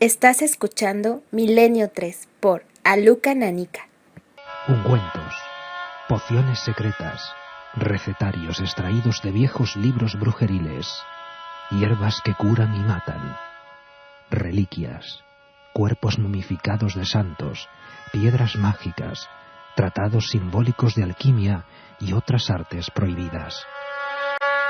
Estás escuchando Milenio 3 por Aluka Nanika. Ungüentos, pociones secretas, recetarios extraídos de viejos libros brujeriles, hierbas que curan y matan, reliquias, cuerpos momificados de santos, piedras mágicas, tratados simbólicos de alquimia y otras artes prohibidas.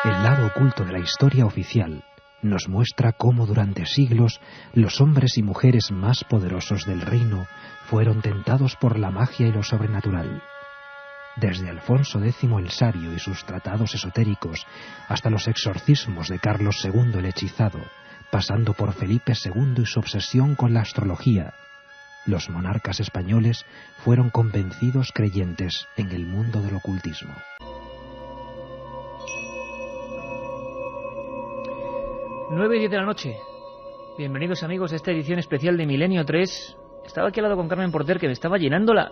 El lado oculto de la historia oficial nos muestra cómo durante siglos los hombres y mujeres más poderosos del reino fueron tentados por la magia y lo sobrenatural. Desde Alfonso X el Sabio y sus tratados esotéricos hasta los exorcismos de Carlos II el Hechizado, pasando por Felipe II y su obsesión con la astrología, los monarcas españoles fueron convencidos creyentes en el mundo del ocultismo. 9:10 de la noche. Bienvenidos amigos a esta edición especial de Milenio 3. Estaba aquí al lado con Carmen Porter, que me estaba llenando la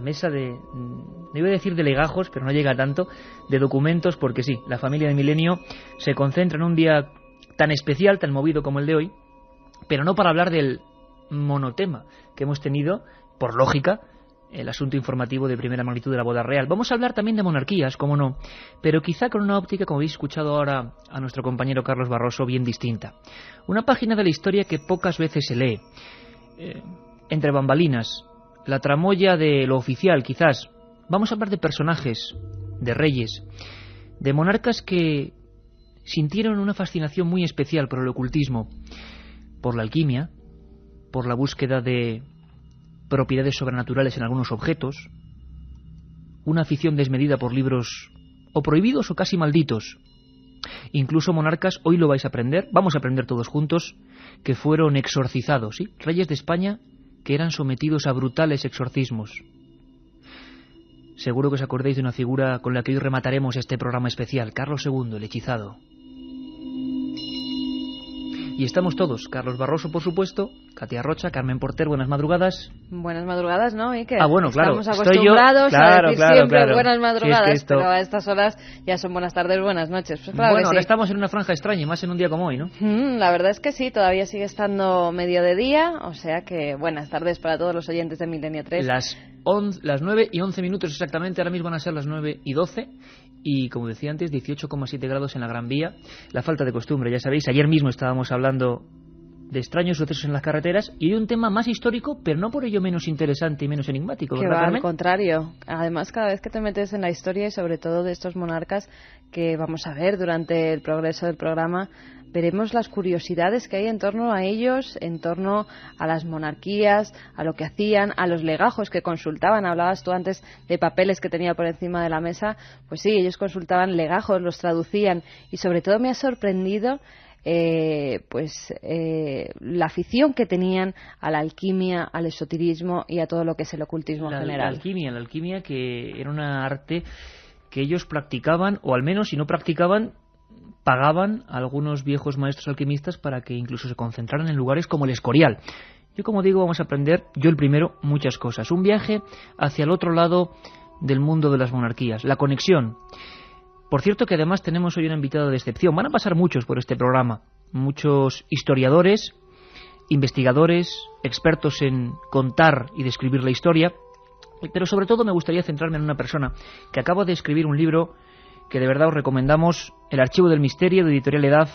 mesa de, no iba a decir de legajos, pero no llega a tanto, de documentos, porque sí, la familia de Milenio se concentra en un día tan especial, tan movido como el de hoy, pero no para hablar del monotema que hemos tenido, por lógica, el asunto informativo de primera magnitud de la boda real. Vamos a hablar también de monarquías, cómo no, pero quizá con una óptica, como habéis escuchado ahora a nuestro compañero Carlos Barroso, bien distinta. Una página de la historia que pocas veces se lee. Entre bambalinas, la tramoya de lo oficial, quizás. Vamos a hablar de personajes, de reyes, de monarcas que sintieron una fascinación muy especial por el ocultismo, por la alquimia, por la búsqueda de propiedades sobrenaturales en algunos objetos, una afición desmedida por libros o prohibidos o casi malditos. Incluso monarcas, hoy lo vais a aprender, vamos a aprender todos juntos, que fueron exorcizados, ¿sí? Reyes de España que eran sometidos a brutales exorcismos. Seguro que os acordáis de una figura con la que hoy remataremos este programa especial, Carlos II, el hechizado. Y estamos todos, Carlos Barroso, por supuesto, Katia Rocha, Carmen Porter, buenas madrugadas. Buenas madrugadas, ¿no, Iker? Bueno, claro. Estamos acostumbrados a decir siempre buenas madrugadas, si es que pero a estas horas ya son buenas tardes, buenas noches. Pues claro, bueno, ahora sí. Estamos en una franja extraña, más en un día como hoy, ¿no? La verdad es que sí, todavía sigue estando medio de día, o sea que buenas tardes para todos los oyentes de Milenio 3. Las 9:11 exactamente, ahora mismo van a ser las 9:12. Y como decía antes, 18,7 grados en la Gran Vía. La falta de costumbre, ya sabéis, ayer mismo estábamos hablando de extraños sucesos en las carreteras y hay un tema más histórico, pero no por ello menos interesante y menos enigmático, Que ¿verdad, va, Carmen? al contrario. Además, cada vez que te metes en la historia y sobre todo de estos monarcas que vamos a ver durante el progreso del programa, veremos las curiosidades que hay en torno a ellos, en torno a las monarquías, a lo que hacían, a los legajos que consultaban. Hablabas tú antes de papeles que tenía por encima de la mesa. Pues sí, ellos consultaban legajos, los traducían y sobre todo me ha sorprendido la afición que tenían a la alquimia, al esoterismo y a todo lo que es el ocultismo en general. La alquimia que era una arte que ellos practicaban, o al menos si no practicaban, pagaban a algunos viejos maestros alquimistas para que incluso se concentraran en lugares como el Escorial. Yo, como digo, vamos a aprender, yo el primero, muchas cosas. Un viaje hacia el otro lado del mundo de las monarquías, la conexión. Por cierto que además tenemos hoy un invitado de excepción. Van a pasar muchos por este programa, muchos historiadores, investigadores, expertos en contar y describir la historia, pero sobre todo me gustaría centrarme en una persona que acaba de escribir un libro que de verdad os recomendamos, El Archivo del Misterio, de Editorial Edad,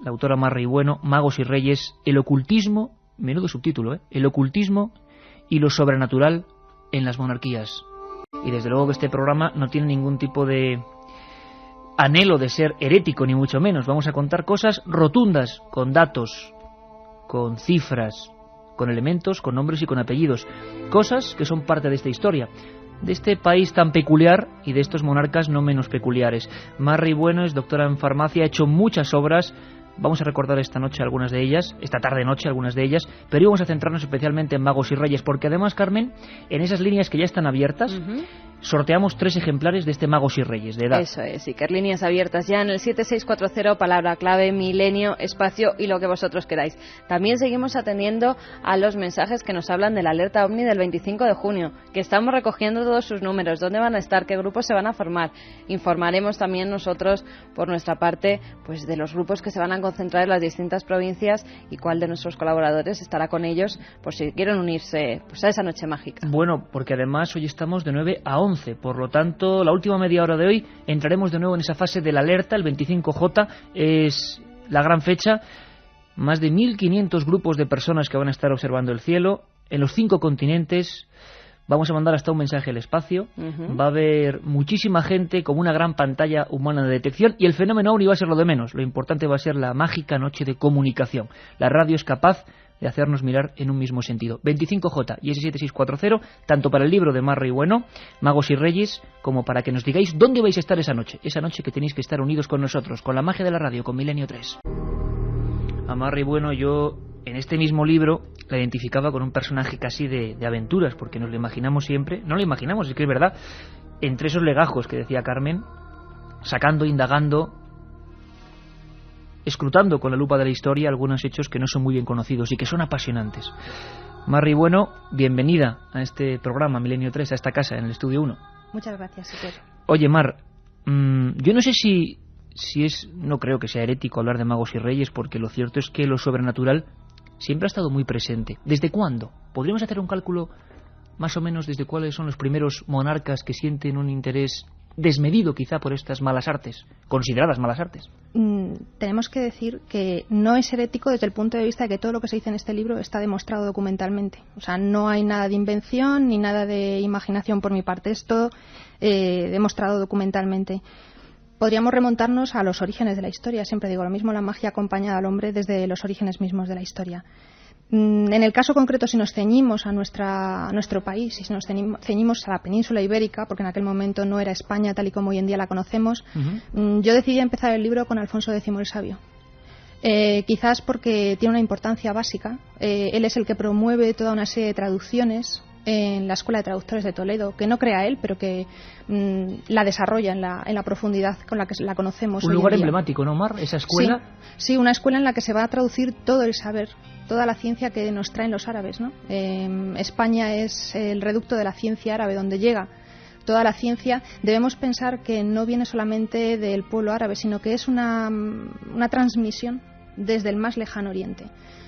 la autora Mar Bueno, Magos y Reyes, el ocultismo, menudo subtítulo, el ocultismo y lo sobrenatural en las monarquías. Y desde luego que este programa no tiene ningún tipo de anhelo de ser herético, ni mucho menos. Vamos a contar cosas rotundas, con datos, con cifras, con elementos, con nombres y con apellidos. Cosas que son parte de esta historia, de este país tan peculiar y de estos monarcas no menos peculiares. Marri Bueno es doctora en farmacia, ha hecho muchas obras. Vamos a recordar esta noche algunas de ellas, esta tarde-noche algunas de ellas, pero hoy vamos a centrarnos especialmente en Magos y Reyes, porque además, Carmen, en esas líneas que ya están abiertas, sorteamos 3 ejemplares de este Magos y Reyes de edad. Eso es, Iker, líneas abiertas ya en el 7640, palabra clave, milenio, espacio y lo que vosotros queráis. También seguimos atendiendo a los mensajes que nos hablan de la alerta OVNI del 25 de junio, que estamos recogiendo todos sus números, dónde van a estar, qué grupos se van a formar. Informaremos también nosotros, por nuestra parte, pues de los grupos que se van a concentrar en las distintas provincias y cuál de nuestros colaboradores estará con ellos por si quieren unirse pues a esa noche mágica. Bueno, porque además hoy estamos de 9 a 11. Por lo tanto, la última media hora de hoy entraremos de nuevo en esa fase de la alerta. El 25J es la gran fecha. Más de 1.500 grupos de personas que van a estar observando el cielo en los 5 continentes. Vamos a mandar hasta un mensaje al espacio. Va a haber muchísima gente como una gran pantalla humana de detección, y el fenómeno OVNI va a ser lo de menos. Lo importante va a ser la mágica noche de comunicación. La radio es capaz de hacernos mirar en un mismo sentido. 25J y S7640, tanto para el libro de Marra y Bueno, Magos y Reyes, como para que nos digáis dónde vais a estar esa noche que tenéis que estar unidos con nosotros, con la magia de la radio, con Milenio 3. A Marra y Bueno, yo en este mismo libro la identificaba con un personaje casi de aventuras, porque nos lo imaginamos siempre, no lo imaginamos, es que es verdad, entre esos legajos que decía Carmen, sacando, indagando, escrutando con la lupa de la historia algunos hechos que no son muy bien conocidos y que son apasionantes. Marra y Bueno, bienvenida a este programa Milenio 3, a esta casa, en el Estudio 1. Muchas gracias, Iker. Oye, Mar, yo no sé si es, no creo que sea herético hablar de magos y reyes, porque lo cierto es que lo sobrenatural siempre ha estado muy presente. ¿Desde cuándo? ¿Podríamos hacer un cálculo más o menos desde cuáles son los primeros monarcas que sienten un interés desmedido quizá por estas malas artes, consideradas malas artes? Tenemos que decir que no es herético desde el punto de vista de que todo lo que se dice en este libro está demostrado documentalmente. O sea, no hay nada de invención ni nada de imaginación por mi parte. Es todo demostrado documentalmente. Podríamos remontarnos a los orígenes de la historia. Siempre digo lo mismo, la magia acompaña al hombre desde los orígenes mismos de la historia. En el caso concreto, si nos ceñimos a nuestro país, si nos ceñimos a la península ibérica, porque en aquel momento no era España tal y como hoy en día la conocemos, yo decidí empezar el libro con Alfonso X el Sabio. Quizás porque tiene una importancia básica. Él es el que promueve toda una serie de traducciones en la Escuela de Traductores de Toledo, que no crea él, pero que la desarrolla en la profundidad con la que la conocemos. Un lugar emblemático, ¿no, Mar? Esa escuela. Sí, una escuela en la que se va a traducir todo el saber, toda la ciencia que nos traen los árabes, ¿no? España es el reducto de la ciencia árabe, donde llega toda la ciencia. Debemos pensar que no viene solamente del pueblo árabe, sino que es una transmisión desde el más lejano oriente.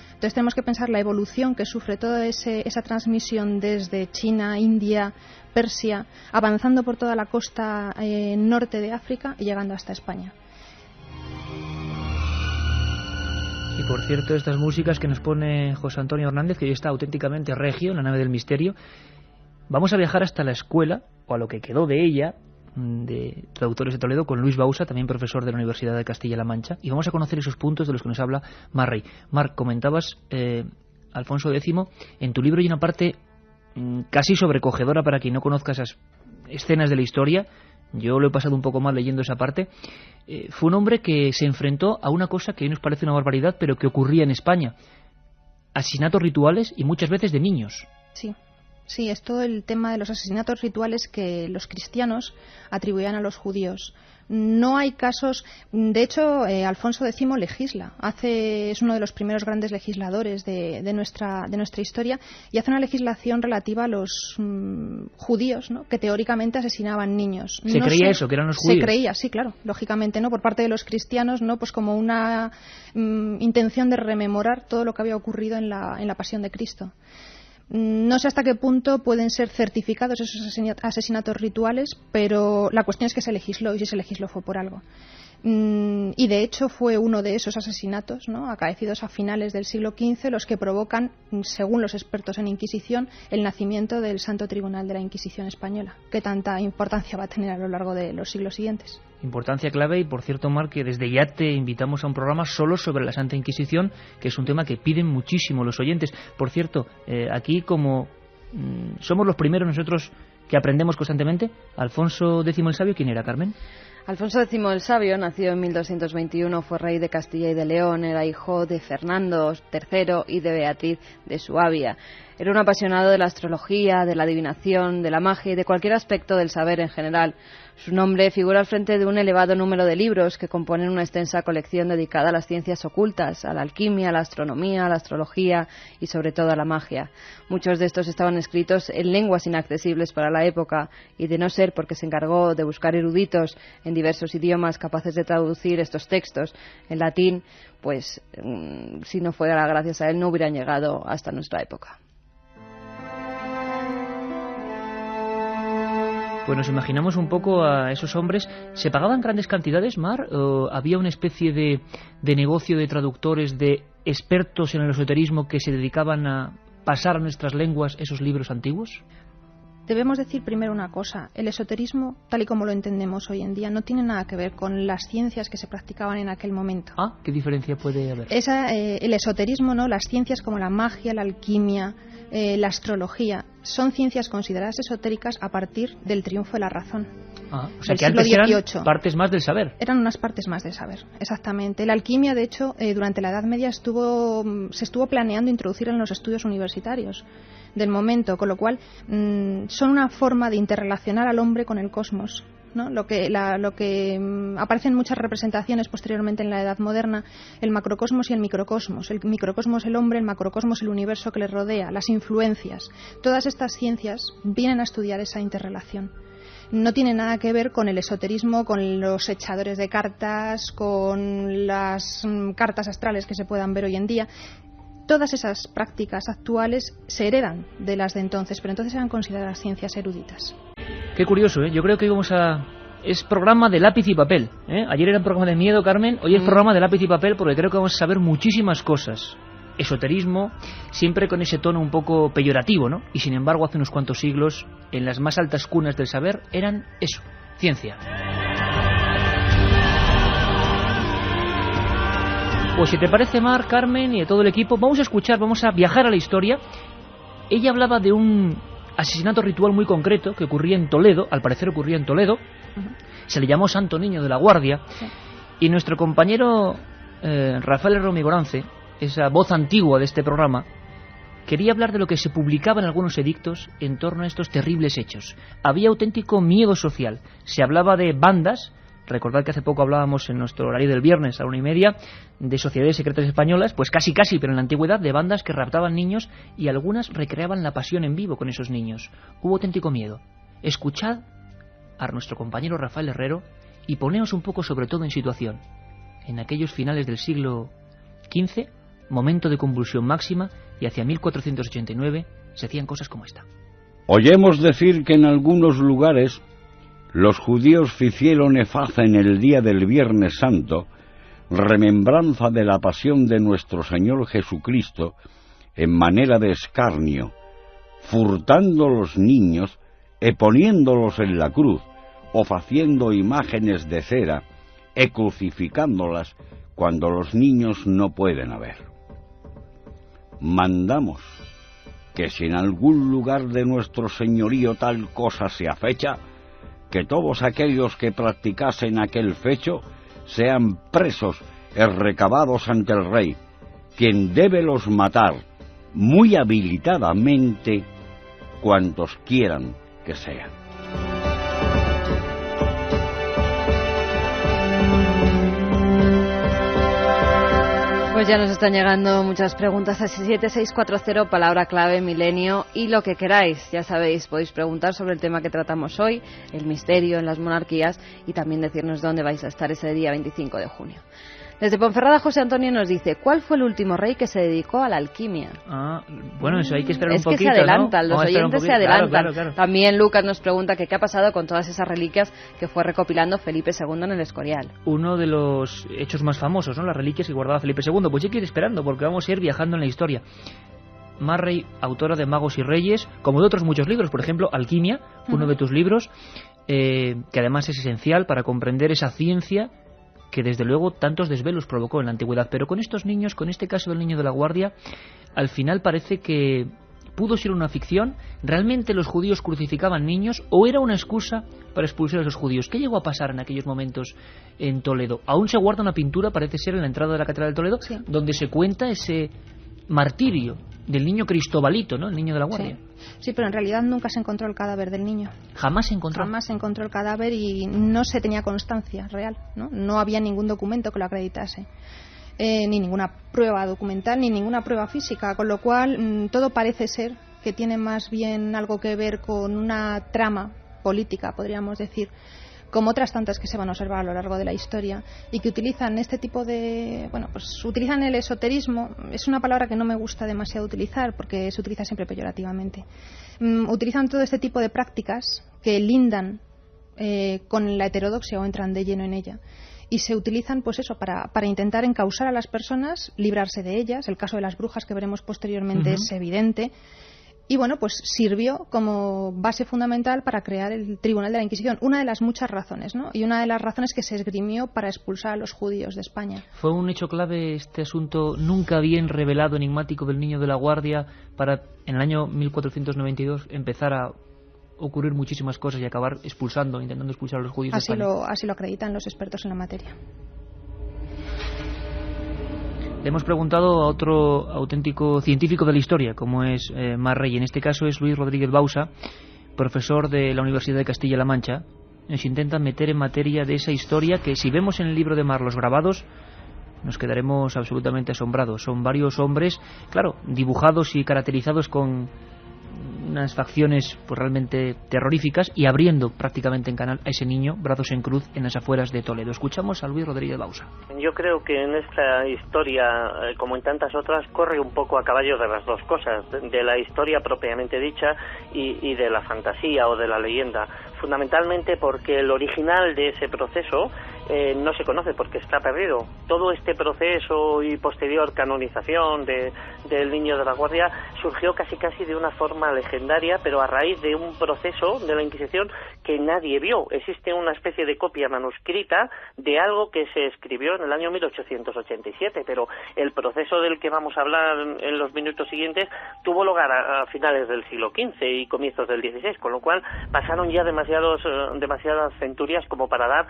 Entonces tenemos que pensar la evolución que sufre toda esa transmisión desde China, India, Persia, avanzando por toda la costa norte de África y llegando hasta España. Y por cierto, estas músicas que nos pone José Antonio Hernández, que hoy está auténticamente regio en la nave del misterio, vamos a viajar hasta la escuela, o a lo que quedó de ella, de Traductores de Toledo, con Luis Bausa, también profesor de la Universidad de Castilla-La Mancha, y vamos a conocer esos puntos de los que nos habla Marrey. Marc, comentabas Alfonso X, en tu libro hay una parte casi sobrecogedora para quien no conozca esas escenas de la historia. Yo lo he pasado un poco mal leyendo esa parte. Fue un hombre que se enfrentó a una cosa que hoy nos parece una barbaridad, pero que ocurría en España: asesinatos rituales, y muchas veces de niños. Sí, es todo el tema de los asesinatos rituales que los cristianos atribuían a los judíos. No hay casos. De hecho, Alfonso X legisla. Es uno de los primeros grandes legisladores de nuestra historia, y hace una legislación relativa a los judíos, ¿no?, que teóricamente asesinaban niños. ¿Se creía eso, que eran los judíos? Se creía, sí, claro, lógicamente, ¿no?, por parte de los cristianos, ¿no?, pues como una intención de rememorar todo lo que había ocurrido en la pasión de Cristo. No sé hasta qué punto pueden ser certificados esos asesinatos rituales, pero la cuestión es que se legisló, y si se legisló fue por algo. Y de hecho fue uno de esos asesinatos, ¿no?, acaecidos a finales del siglo XV, los que provocan, según los expertos en Inquisición, el nacimiento del Santo Tribunal de la Inquisición española, que tanta importancia va a tener a lo largo de los siglos siguientes. Importancia clave. Y por cierto, Marc, que desde ya te invitamos a un programa solo sobre la Santa Inquisición, que es un tema que piden muchísimo los oyentes. Por cierto, aquí como somos los primeros nosotros que aprendemos constantemente, Alfonso X el Sabio, ¿quién era, Carmen? Alfonso X el Sabio nació en 1221, fue rey de Castilla y de León, era hijo de Fernando III y de Beatriz de Suabia. Era un apasionado de la astrología, de la adivinación, de la magia y de cualquier aspecto del saber en general. Su nombre figura al frente de un elevado número de libros que componen una extensa colección dedicada a las ciencias ocultas, a la alquimia, a la astronomía, a la astrología y sobre todo a la magia. Muchos de estos estaban escritos en lenguas inaccesibles para la época y, de no ser porque se encargó de buscar eruditos en diversos idiomas capaces de traducir estos textos en latín, pues si no fuera gracias a él no hubieran llegado hasta nuestra época. Pues nos imaginamos un poco a esos hombres. ¿Se pagaban grandes cantidades, Mar? ¿O había una especie de negocio de traductores, de expertos en el esoterismo que se dedicaban a pasar a nuestras lenguas esos libros antiguos? Debemos decir primero una cosa. El esoterismo, tal y como lo entendemos hoy en día, no tiene nada que ver con las ciencias que se practicaban en aquel momento. Ah, ¿qué diferencia puede haber? El esoterismo, ¿no? Las ciencias como la magia, la alquimia, la astrología, son ciencias consideradas esotéricas a partir del triunfo de la razón. Ah, o sea que antes eran partes más del saber. Eran unas partes más del saber, exactamente. La alquimia, de hecho, durante la Edad Media se estuvo planeando introducir en los estudios universitarios del momento, con lo cual son una forma de interrelacionar al hombre con el cosmos, ¿no? Lo que aparece en muchas representaciones posteriormente en la Edad Moderna, el macrocosmos y el microcosmos. El microcosmos el hombre, el macrocosmos el universo que le rodea, las influencias. Todas estas ciencias vienen a estudiar esa interrelación. No tiene nada que ver con el esoterismo, con los echadores de cartas, con las cartas astrales que se puedan ver hoy en día. Todas esas prácticas actuales se heredan de las de entonces, pero entonces eran consideradas ciencias eruditas. Qué curioso, ¿eh? Yo creo que hoy es programa de lápiz y papel, ¿eh? Ayer era un programa de miedo, Carmen, hoy es programa de lápiz y papel porque creo que vamos a saber muchísimas cosas. Esoterismo, siempre con ese tono un poco peyorativo, ¿no? Y sin embargo, hace unos cuantos siglos, en las más altas cunas del saber, eran eso, ciencia. Pues si te parece, Mar, Carmen y de todo el equipo, vamos a viajar a la historia. Ella hablaba de un asesinato ritual muy concreto que ocurría en Toledo, al parecer ocurría en Toledo. Se le llamó Santo Niño de la Guardia. Sí. Y nuestro compañero Rafael Romigorance, esa voz antigua de este programa, quería hablar de lo que se publicaba en algunos edictos en torno a estos terribles hechos. Había auténtico miedo social. Se hablaba de bandas. Recordad que hace poco hablábamos en nuestro horario del viernes a la 1:30 de sociedades secretas españolas, pues casi, pero en la antigüedad, de bandas que raptaban niños y algunas recreaban la pasión en vivo con esos niños. Hubo auténtico miedo. Escuchad a nuestro compañero Rafael Herrero y poneos un poco sobre todo en situación. En aquellos finales del siglo XV, momento de convulsión máxima, y hacia 1489 se hacían cosas como esta. Oyemos decir que en algunos lugares los judíos ficieron en el día del Viernes Santo, remembranza de la pasión de nuestro Señor Jesucristo, en manera de escarnio, furtando los niños e poniéndolos en la cruz, o faciendo imágenes de cera, e crucificándolas cuando los niños no pueden haber. Mandamos que si en algún lugar de nuestro señorío tal cosa se afecha, que todos aquellos que practicasen aquel fecho sean presos y recabados ante el rey, quien debe los matar muy habilitadamente cuantos quieran que sean. Pues ya nos están llegando muchas preguntas a 7640, palabra clave, milenio, y lo que queráis. Ya sabéis, podéis preguntar sobre el tema que tratamos hoy, el misterio en las monarquías, y también decirnos dónde vais a estar ese día 25 de junio. Desde Ponferrada, José Antonio nos dice, ¿cuál fue el último rey que se dedicó a la alquimia? Bueno, eso hay que esperar un poquito, ¿no? Es que se adelantan, ¿no? Los oyentes se adelantan. Claro. También Lucas nos pregunta que qué ha pasado con todas esas reliquias que fue recopilando Felipe II en el Escorial. Uno de los hechos más famosos, ¿no? Las reliquias que guardaba Felipe II. Pues hay que ir esperando, porque vamos a ir viajando en la historia. Marrey, autora de Magos y Reyes, como de otros muchos libros, por ejemplo, Alquimia, uno de tus libros, que además es esencial para comprender esa ciencia que desde luego tantos desvelos provocó en la antigüedad. Pero con estos niños, con este caso del niño de la Guardia, al final parece que pudo ser una ficción. ¿Realmente los judíos crucificaban niños o era una excusa para expulsar a esos judíos? ¿Qué llegó a pasar en aquellos momentos en Toledo? Aún se guarda una pintura, parece ser, en la entrada de la Catedral de Toledo, sí, donde se cuenta ese martirio del niño Cristobalito, ¿no? El niño de la Guardia. Sí, pero en realidad nunca se encontró el cadáver del niño. ¿Jamás se encontró? Jamás se encontró el cadáver y no se tenía constancia real, ¿no? No había ningún documento que lo acreditase. Ni ninguna prueba documental, ni ninguna prueba física, con lo cual todo parece ser que tiene más bien algo que ver con una trama política, podríamos decir, como otras tantas que se van a observar a lo largo de la historia y que utilizan este tipo de... Bueno, pues utilizan el esoterismo. Es una palabra que no me gusta demasiado utilizar porque se utiliza siempre peyorativamente. Utilizan todo este tipo de prácticas que lindan con la heterodoxia o entran de lleno en ella. Y se utilizan, pues eso, para intentar encausar a las personas, librarse de ellas. El caso de las brujas que veremos posteriormente es evidente. Y bueno, pues sirvió como base fundamental para crear el Tribunal de la Inquisición. Una de las muchas razones, ¿no? Y una de las razones que se esgrimió para expulsar a los judíos de España. ¿Fue un hecho clave este asunto nunca bien revelado, enigmático del niño de la Guardia para, en el año 1492, empezar a ocurrir muchísimas cosas y acabar intentando expulsar a los judíos de España? Así lo acreditan los expertos en la materia. Le hemos preguntado a otro auténtico científico de la historia, como es Mar Rey. En este caso es Luis Rodríguez Bausa, profesor de la Universidad de Castilla-La Mancha. Nos intenta meter en materia de esa historia que, si vemos en el libro de Mar los grabados, nos quedaremos absolutamente asombrados. Son varios hombres, claro, dibujados y caracterizados con unas facciones pues realmente terroríficas y abriendo prácticamente en canal a ese niño, brazos en cruz, en las afueras de Toledo. Escuchamos a Luis Rodríguez Bausa. Yo creo que en esta historia, como en tantas otras, corre un poco a caballo de las dos cosas, de la historia propiamente dicha y de la fantasía o de la leyenda. Fundamentalmente porque el original de ese proceso no se conoce, porque está perdido. Todo este proceso y posterior canonización del niño de la Guardia surgió casi de una forma legendaria, pero a raíz de un proceso de la Inquisición que nadie vio. Existe una especie de copia manuscrita de algo que se escribió en el año 1887, pero el proceso del que vamos a hablar en los minutos siguientes tuvo lugar a finales del siglo XV y comienzos del XVI, con lo cual pasaron ya demasiadas centurias como para dar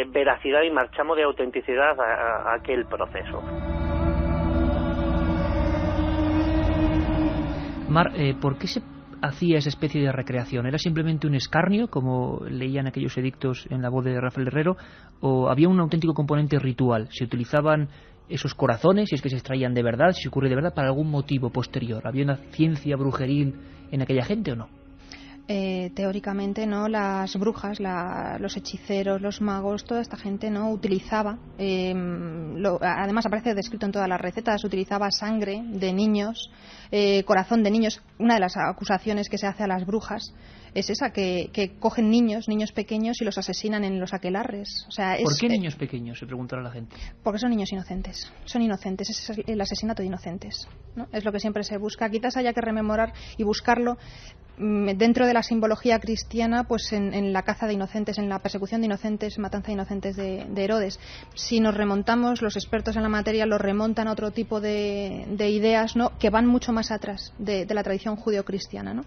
veracidad y marchamo de autenticidad a aquel proceso. Mar, ¿por qué se hacía esa especie de recreación? ¿Era simplemente un escarnio, como leían aquellos edictos en la voz de Rafael Herrero, o había un auténtico componente ritual? ¿Se utilizaban esos corazones, si es que se extraían de verdad, si ocurre de verdad, para algún motivo posterior? ¿Había una ciencia brujeril en aquella gente o no? Teóricamente no, las brujas, los hechiceros, los magos, toda esta gente no utilizaba, además aparece descrito en todas las recetas, utilizaba sangre de niños, corazón de niños. Una de las acusaciones que se hace a las brujas es esa, que cogen niños pequeños y los asesinan en los aquelarres. O sea, ¿por qué niños pequeños?, se preguntará la gente. Porque son niños inocentes, es el asesinato de inocentes, ¿no? Es lo que siempre se busca. Quizás haya que rememorar y buscarlo dentro de la simbología cristiana, pues en la caza de inocentes, en la persecución de inocentes, matanza de inocentes de Herodes. Si nos remontamos, los expertos en la materia los remontan a otro tipo de ideas, ¿no?, que van mucho más atrás de la tradición judeocristiana, ¿no?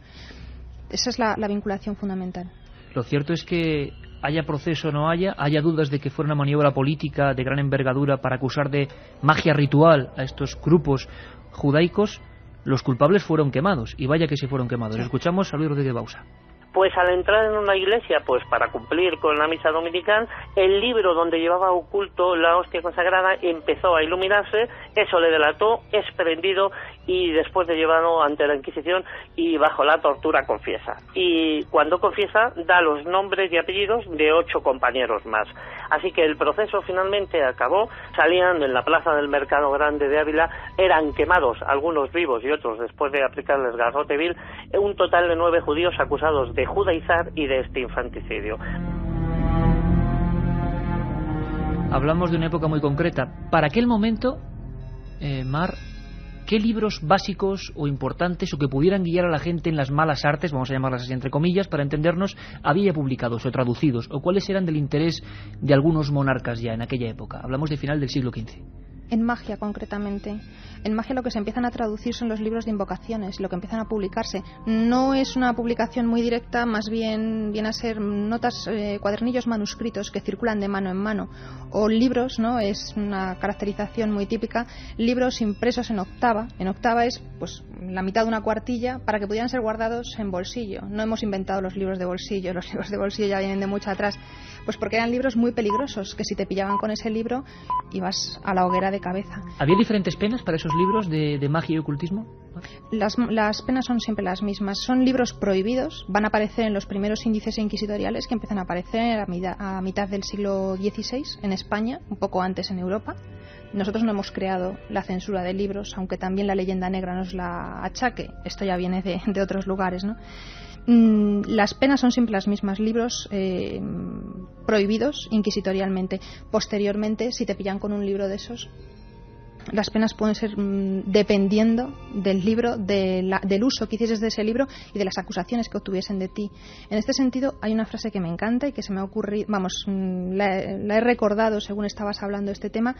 Esa es la vinculación fundamental. Lo cierto es que haya proceso o no haya dudas de que fuera una maniobra política de gran envergadura para acusar de magia ritual a estos grupos judaicos. Los culpables fueron quemados, y vaya que sí fueron quemados. Escuchamos a Luis Rodríguez Bausa. Pues al entrar en una iglesia, pues para cumplir con la misa dominical, el libro donde llevaba oculto la hostia consagrada empezó a iluminarse, eso le delató, es prendido y después de llevarlo ante la Inquisición y bajo la tortura confiesa. Y cuando confiesa da los nombres y apellidos de 8 compañeros más. Así que el proceso finalmente acabó, salían en la plaza del Mercado Grande de Ávila, eran quemados, algunos vivos y otros después de aplicarles garrote vil, un total de 9 judíos acusados de judaizar y de este infanticidio. Hablamos de una época muy concreta. Para aquel momento, Mar, ¿qué libros básicos o importantes o que pudieran guiar a la gente en las malas artes, vamos a llamarlas así entre comillas, para entendernos, había publicados o traducidos? ¿O cuáles eran del interés de algunos monarcas ya en aquella época? Hablamos de final del siglo XV. en magia concretamente. En magia lo que se empiezan a traducir son los libros de invocaciones, lo que empiezan a publicarse. No es una publicación muy directa, más bien viene a ser notas, cuadernillos manuscritos que circulan de mano en mano. O libros, ¿no? Es una caracterización muy típica, libros impresos en octava. En octava es pues la mitad de una cuartilla para que pudieran ser guardados en bolsillo. No hemos inventado los libros de bolsillo, los libros de bolsillo ya vienen de mucho atrás. Pues porque eran libros muy peligrosos, que si te pillaban con ese libro ibas a la hoguera de cabeza. ¿Había diferentes penas para esos libros de magia y ocultismo? Las penas son siempre las mismas. Son libros prohibidos, van a aparecer en los primeros índices inquisitoriales que empiezan a aparecer a mitad del siglo XVI en España, un poco antes en Europa. Nosotros no hemos creado la censura de libros, aunque también la leyenda negra nos la achaque. Esto ya viene de otros lugares, ¿no? Las penas son siempre las mismas, libros prohibidos inquisitorialmente. Posteriormente, si te pillan con un libro de esos, las penas pueden ser dependiendo del libro, del uso que hicieses de ese libro y de las acusaciones que obtuviesen de ti. En este sentido, hay una frase que me encanta y que se me ha ocurrido, la he recordado según estabas hablando de este tema.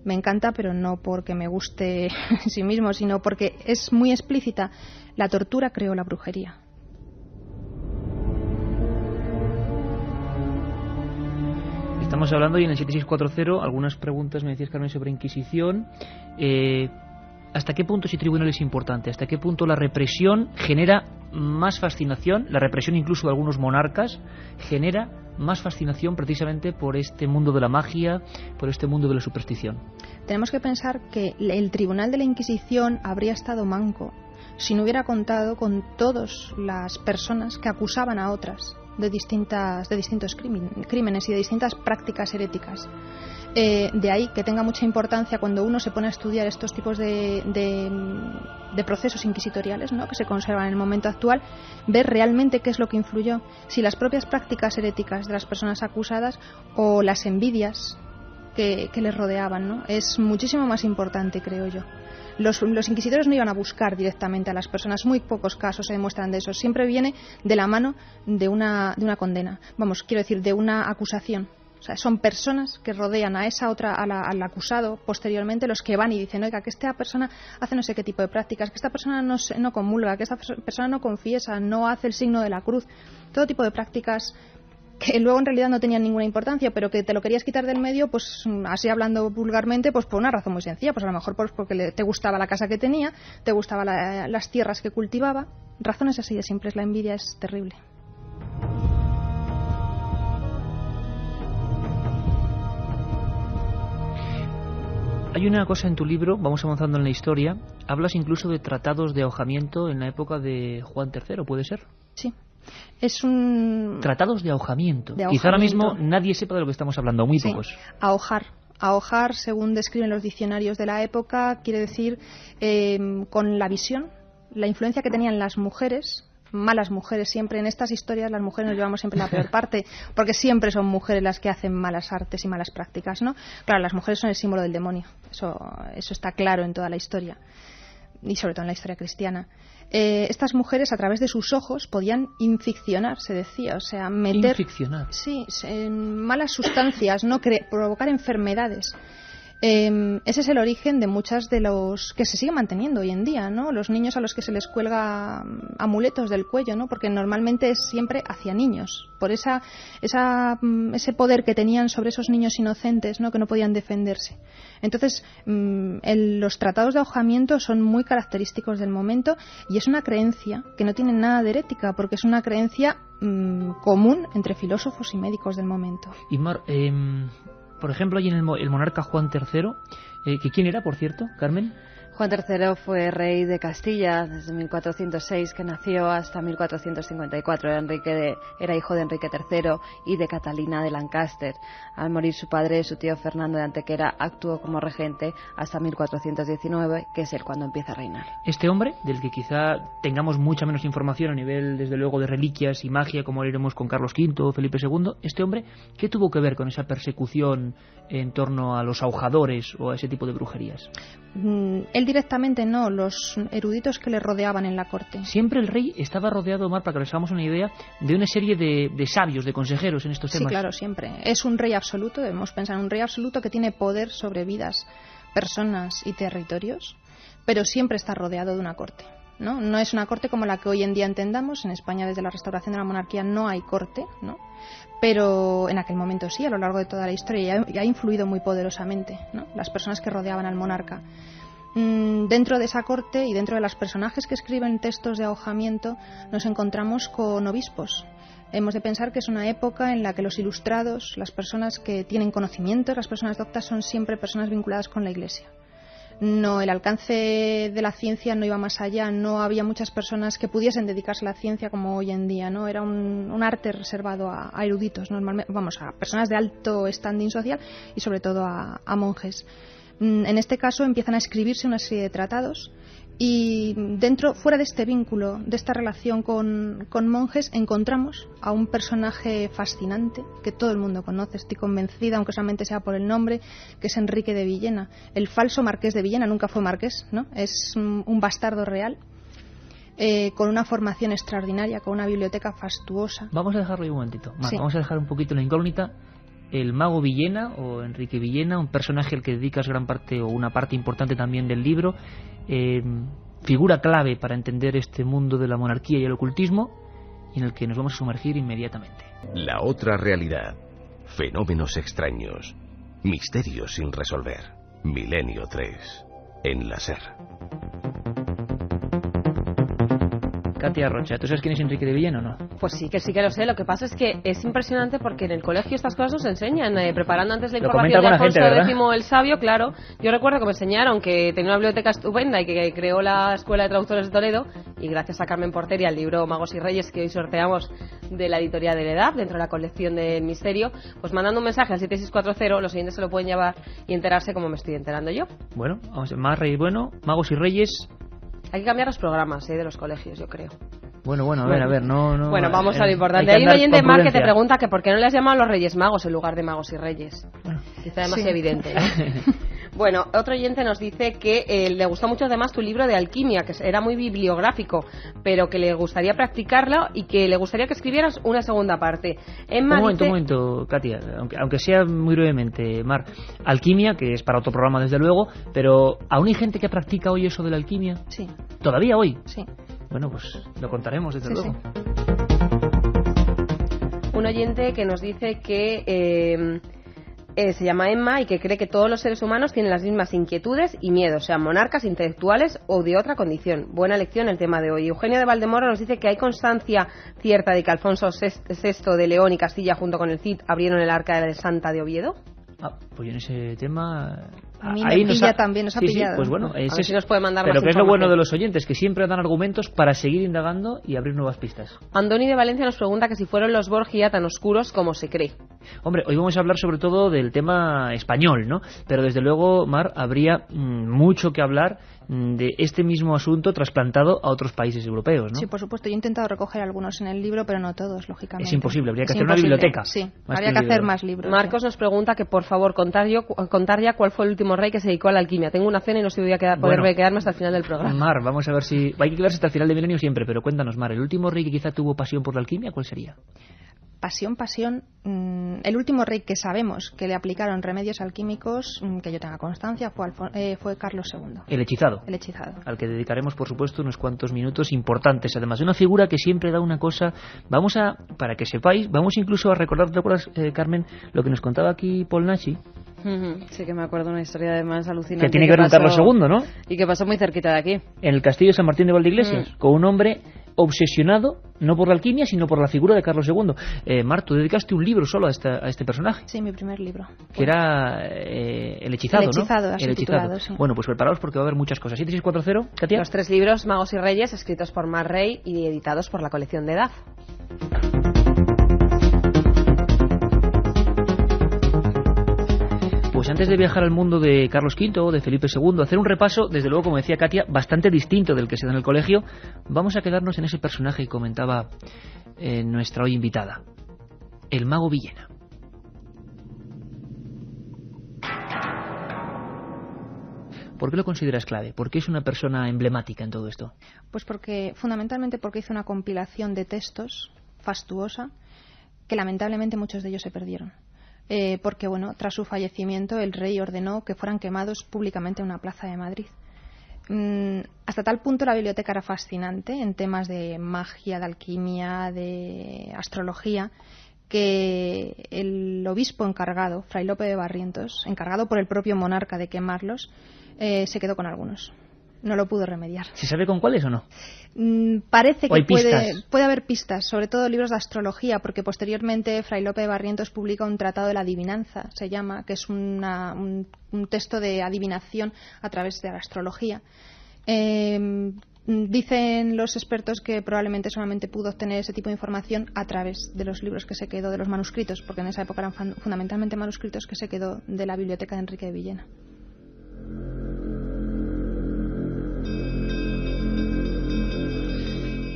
Me encanta, pero no porque me guste en sí mismo, sino porque es muy explícita. La tortura creó la brujería. Estamos hablando, y en el 7640 algunas preguntas me decías, Carmen, sobre Inquisición. ¿Hasta qué punto ese tribunal es importante? ¿Hasta qué punto la represión genera más fascinación? La represión incluso de algunos monarcas genera más fascinación precisamente por este mundo de la magia, por este mundo de la superstición. Tenemos que pensar que el tribunal de la Inquisición habría estado manco si no hubiera contado con todas las personas que acusaban a otras de distintos crímenes y de distintas prácticas heréticas. De ahí que tenga mucha importancia cuando uno se pone a estudiar estos tipos de procesos inquisitoriales, ¿no?, que se conservan en el momento actual, ver realmente qué es lo que influyó, si las propias prácticas heréticas de las personas acusadas o las envidias que les rodeaban, ¿no? Es muchísimo más importante, creo yo. Los inquisidores no iban a buscar directamente a las personas, muy pocos casos se demuestran de eso, siempre viene de la mano de una condena, quiero decir, de una acusación. O sea, son personas que rodean a esa otra, al acusado posteriormente, los que van y dicen, oiga, que esta persona hace no sé qué tipo de prácticas, que esta persona no comulga, que esta persona no confiesa, no hace el signo de la cruz, todo tipo de prácticas que luego en realidad no tenían ninguna importancia, pero que te lo querías quitar del medio, pues así hablando vulgarmente, pues por una razón muy sencilla, pues a lo mejor porque te gustaba la casa que tenía, te gustaban las tierras que cultivaba. Razones así de simples, la envidia es terrible. Hay una cosa en tu libro, vamos avanzando en la historia, hablas incluso de tratados de ahogamiento en la época de Juan III, ¿puede ser? Sí. Es un... Tratados de ahogamiento. Quizá ahora mismo nadie sepa de lo que estamos hablando, muy pocos. Ahojar, según describen los diccionarios de la época, quiere decir con la visión, la influencia que tenían las mujeres, malas mujeres siempre. En estas historias las mujeres nos llevamos siempre la peor parte, porque siempre son mujeres las que hacen malas artes y malas prácticas, ¿no? Claro, las mujeres son el símbolo del demonio, eso está claro en toda la historia, y sobre todo en la historia cristiana. Estas mujeres a través de sus ojos podían inficcionar, se decía, o sea, meter malas sustancias, no provocar enfermedades. Ese es el origen de muchas de los que se sigue manteniendo hoy en día, ¿no? Los niños a los que se les cuelga amuletos del cuello, ¿no? Porque normalmente es siempre hacia niños, por ese poder que tenían sobre esos niños inocentes, ¿no?, que no podían defenderse. Entonces, los tratados de ahogamiento son muy característicos del momento, y es una creencia que no tiene nada de herética, porque es una creencia común entre filósofos y médicos del momento. Y por ejemplo, hay en el monarca Juan III, que ¿quién era, por cierto, Carmen? Juan III fue rey de Castilla desde 1406, que nació, hasta 1454. Era hijo de Enrique III y de Catalina de Lancaster. Al morir su padre, su tío Fernando de Antequera actuó como regente hasta 1419, que es él cuando empieza a reinar. Este hombre, del que quizá tengamos mucha menos información a nivel, desde luego, de reliquias y magia, como lo iremos con Carlos V o Felipe II, este hombre, ¿qué tuvo que ver con esa persecución en torno a los ahojadores o a ese tipo de brujerías? Él directamente no, los eruditos que le rodeaban en la corte. Siempre el rey estaba rodeado, Omar, para que nos hagamos una idea, de una serie de sabios, de consejeros en estos temas. Sí, claro, siempre. Es un rey absoluto, debemos pensar en un rey absoluto que tiene poder sobre vidas. personas y territorios, pero siempre está rodeado de una corte, ¿no? No es una corte como la que hoy en día entendamos. En España, desde la restauración de la monarquía, no hay corte, ¿no? Pero en aquel momento sí, a lo largo de toda la historia, y ha influido muy poderosamente, ¿no? Las personas que rodeaban al monarca. Dentro de esa corte y dentro de los personajes que escriben textos de ahogamiento, nos encontramos con obispos. Hemos de pensar que es una época en la que los ilustrados, las personas que tienen conocimientos, las personas doctas, son siempre personas vinculadas con la Iglesia. No, el alcance de la ciencia no iba más allá, no había muchas personas que pudiesen dedicarse a la ciencia como hoy en día, ¿no? Era un arte reservado a eruditos, normalmente, a personas de alto standing social y sobre todo a monjes. En este caso empiezan a escribirse una serie de tratados y fuera de este vínculo, de esta relación con monjes, encontramos a un personaje fascinante que todo el mundo conoce, estoy convencida, aunque solamente sea por el nombre, que es Enrique de Villena, el falso marqués de Villena. Nunca fue marqués, ¿no? Es un bastardo real, con una formación extraordinaria, con una biblioteca fastuosa. Vamos a dejarlo ahí un momentito, Mar, Sí. Vamos a dejar un poquito la incógnita. El mago Villena, o Enrique Villena, un personaje al que dedicas gran parte o una parte importante también del libro, figura clave para entender este mundo de la monarquía y el ocultismo, y en el que nos vamos a sumergir inmediatamente. La otra realidad. Fenómenos extraños. Misterios sin resolver. Milenio 3. En la SER. Katia Rocha, ¿tú sabes quién es Enrique de Villena o no? Pues sí que lo sé. Lo que pasa es que es impresionante porque en el colegio estas cosas nos enseñan, preparando antes la Lo información de comenta Alfonso alguna gente, X el Sabio, claro. Yo recuerdo que me enseñaron que tenía una biblioteca estupenda y que creó la Escuela de Traductores de Toledo, y gracias a Carmen Porter y al libro Magos y Reyes que hoy sorteamos de la editorial de la Edad, dentro de la colección del Misterio, pues mandando un mensaje al 7640, los siguientes se lo pueden llevar y enterarse como me estoy enterando yo. Bueno, vamos a más rey, bueno, Magos y Reyes. Hay que cambiar los programas de los colegios, yo creo. Bueno, a ver, no... Bueno, vamos a lo importante. Hay Hay que un andar oyente, con Mar, que te prudencia. pregunta que por qué no le has llamado a los Reyes Magos en lugar de Magos y Reyes. Quizá además Sí. evidente, ¿no? Bueno, otro oyente nos dice que le gustó mucho además tu libro de alquimia, que era muy bibliográfico, pero que le gustaría practicarlo y que le gustaría que escribieras una segunda parte. Emma Un dice... momento, Katia, aunque sea muy brevemente, Mar. Alquimia, que es para otro programa desde luego, pero ¿aún hay gente que practica hoy eso de la alquimia? Sí, ¿Todavía hoy? sí. Bueno, pues lo contaremos desde Sí, luego. Un oyente que nos dice que se llama Emma y que cree que todos los seres humanos tienen las mismas inquietudes y miedos, sean monarcas, intelectuales o de otra condición. Buena lección el tema de hoy. Eugenio de Valdemoro nos dice que hay constancia cierta de que Alfonso VI de León y Castilla junto con el Cid abrieron el Arca de Santa de Oviedo. Ah, pues en ese tema... A mí ahí me pilla también, nos ha sí, pillado. Sí, pues bueno, A ver si nos puede mandar pero más que es lo bueno información. de los oyentes, que siempre dan argumentos para seguir indagando y abrir nuevas pistas. Andoni de Valencia nos pregunta que si fueron los Borgia tan oscuros como se cree. Hombre, hoy vamos a hablar sobre todo del tema español, ¿no? Pero desde luego, Mar, habría mucho que hablar de este mismo asunto trasplantado a otros países europeos, ¿no? Sí, por supuesto. Yo he intentado recoger algunos en el libro, pero no todos, lógicamente. Es imposible, habría que Es hacer una imposible, biblioteca. Sí, Más habría que que un hacer libro. más libros. Marcos nos pregunta que por favor contar ya cuál fue el último rey que se dedicó a la alquimia. Tengo una cena y no sé si voy a poder quedarme hasta el final del programa. Mar, vamos a ver si... Hay que quedarse hasta el final de Milenio siempre, pero cuéntanos, Mar, ¿el último rey que quizá tuvo pasión por la alquimia, cuál sería? Pasión. El último rey que sabemos que le aplicaron remedios alquímicos, que yo tenga constancia, fue Carlos II. El hechizado. El hechizado. Al que dedicaremos, por supuesto, unos cuantos minutos importantes. Además, de una figura que siempre da una cosa... Para que sepáis, vamos incluso a recordar, ¿te acuerdas, Carmen, lo que nos contaba aquí Paul Nashi? Sí, que me acuerdo de una historia además alucinante. Que tiene que ver con Carlos II, ¿no? Y que pasó muy cerquita de aquí. En el castillo de San Martín de Valdeiglesias, con un hombre obsesionado, no por la alquimia, sino por la figura de Carlos II. Mar, tú dedicaste un libro solo a este personaje. Sí, mi primer libro. Que era El hechizado, El hechizado, ¿no? así El hechizado. titulado, sí. Bueno, pues preparaos porque va a haber muchas cosas. 7640, Katia. Los 3 libros, Magos y Reyes, escritos por Mar Rey y editados por la colección de Edad. Pues antes de viajar al mundo de Carlos V o de Felipe II, hacer un repaso, desde luego, como decía Katia, bastante distinto del que se da en el colegio, vamos a quedarnos en ese personaje que comentaba nuestra hoy invitada, el mago Villena. ¿Por qué lo consideras clave? ¿Por qué es una persona emblemática en todo esto? Pues fundamentalmente porque hizo una compilación de textos fastuosa que lamentablemente muchos de ellos se perdieron. porque bueno, tras su fallecimiento el rey ordenó que fueran quemados públicamente en una plaza de Madrid. Hasta tal punto la biblioteca era fascinante en temas de magia, de alquimia, de astrología, que el obispo encargado, Fray Lope de Barrientos, encargado por el propio monarca de quemarlos, se quedó con algunos. No lo pudo remediar. ¿Se sabe con cuáles o no? Parece que pistas? puede haber pistas, sobre todo libros de astrología, porque posteriormente Fray Lope de Barrientos publica un tratado de la adivinanza, se llama, que es un texto de adivinación a través de la astrología. Dicen los expertos que probablemente solamente pudo obtener ese tipo de información a través de los libros que se quedó, de los manuscritos, porque en esa época eran fundamentalmente manuscritos que se quedó de la biblioteca de Enrique de Villena.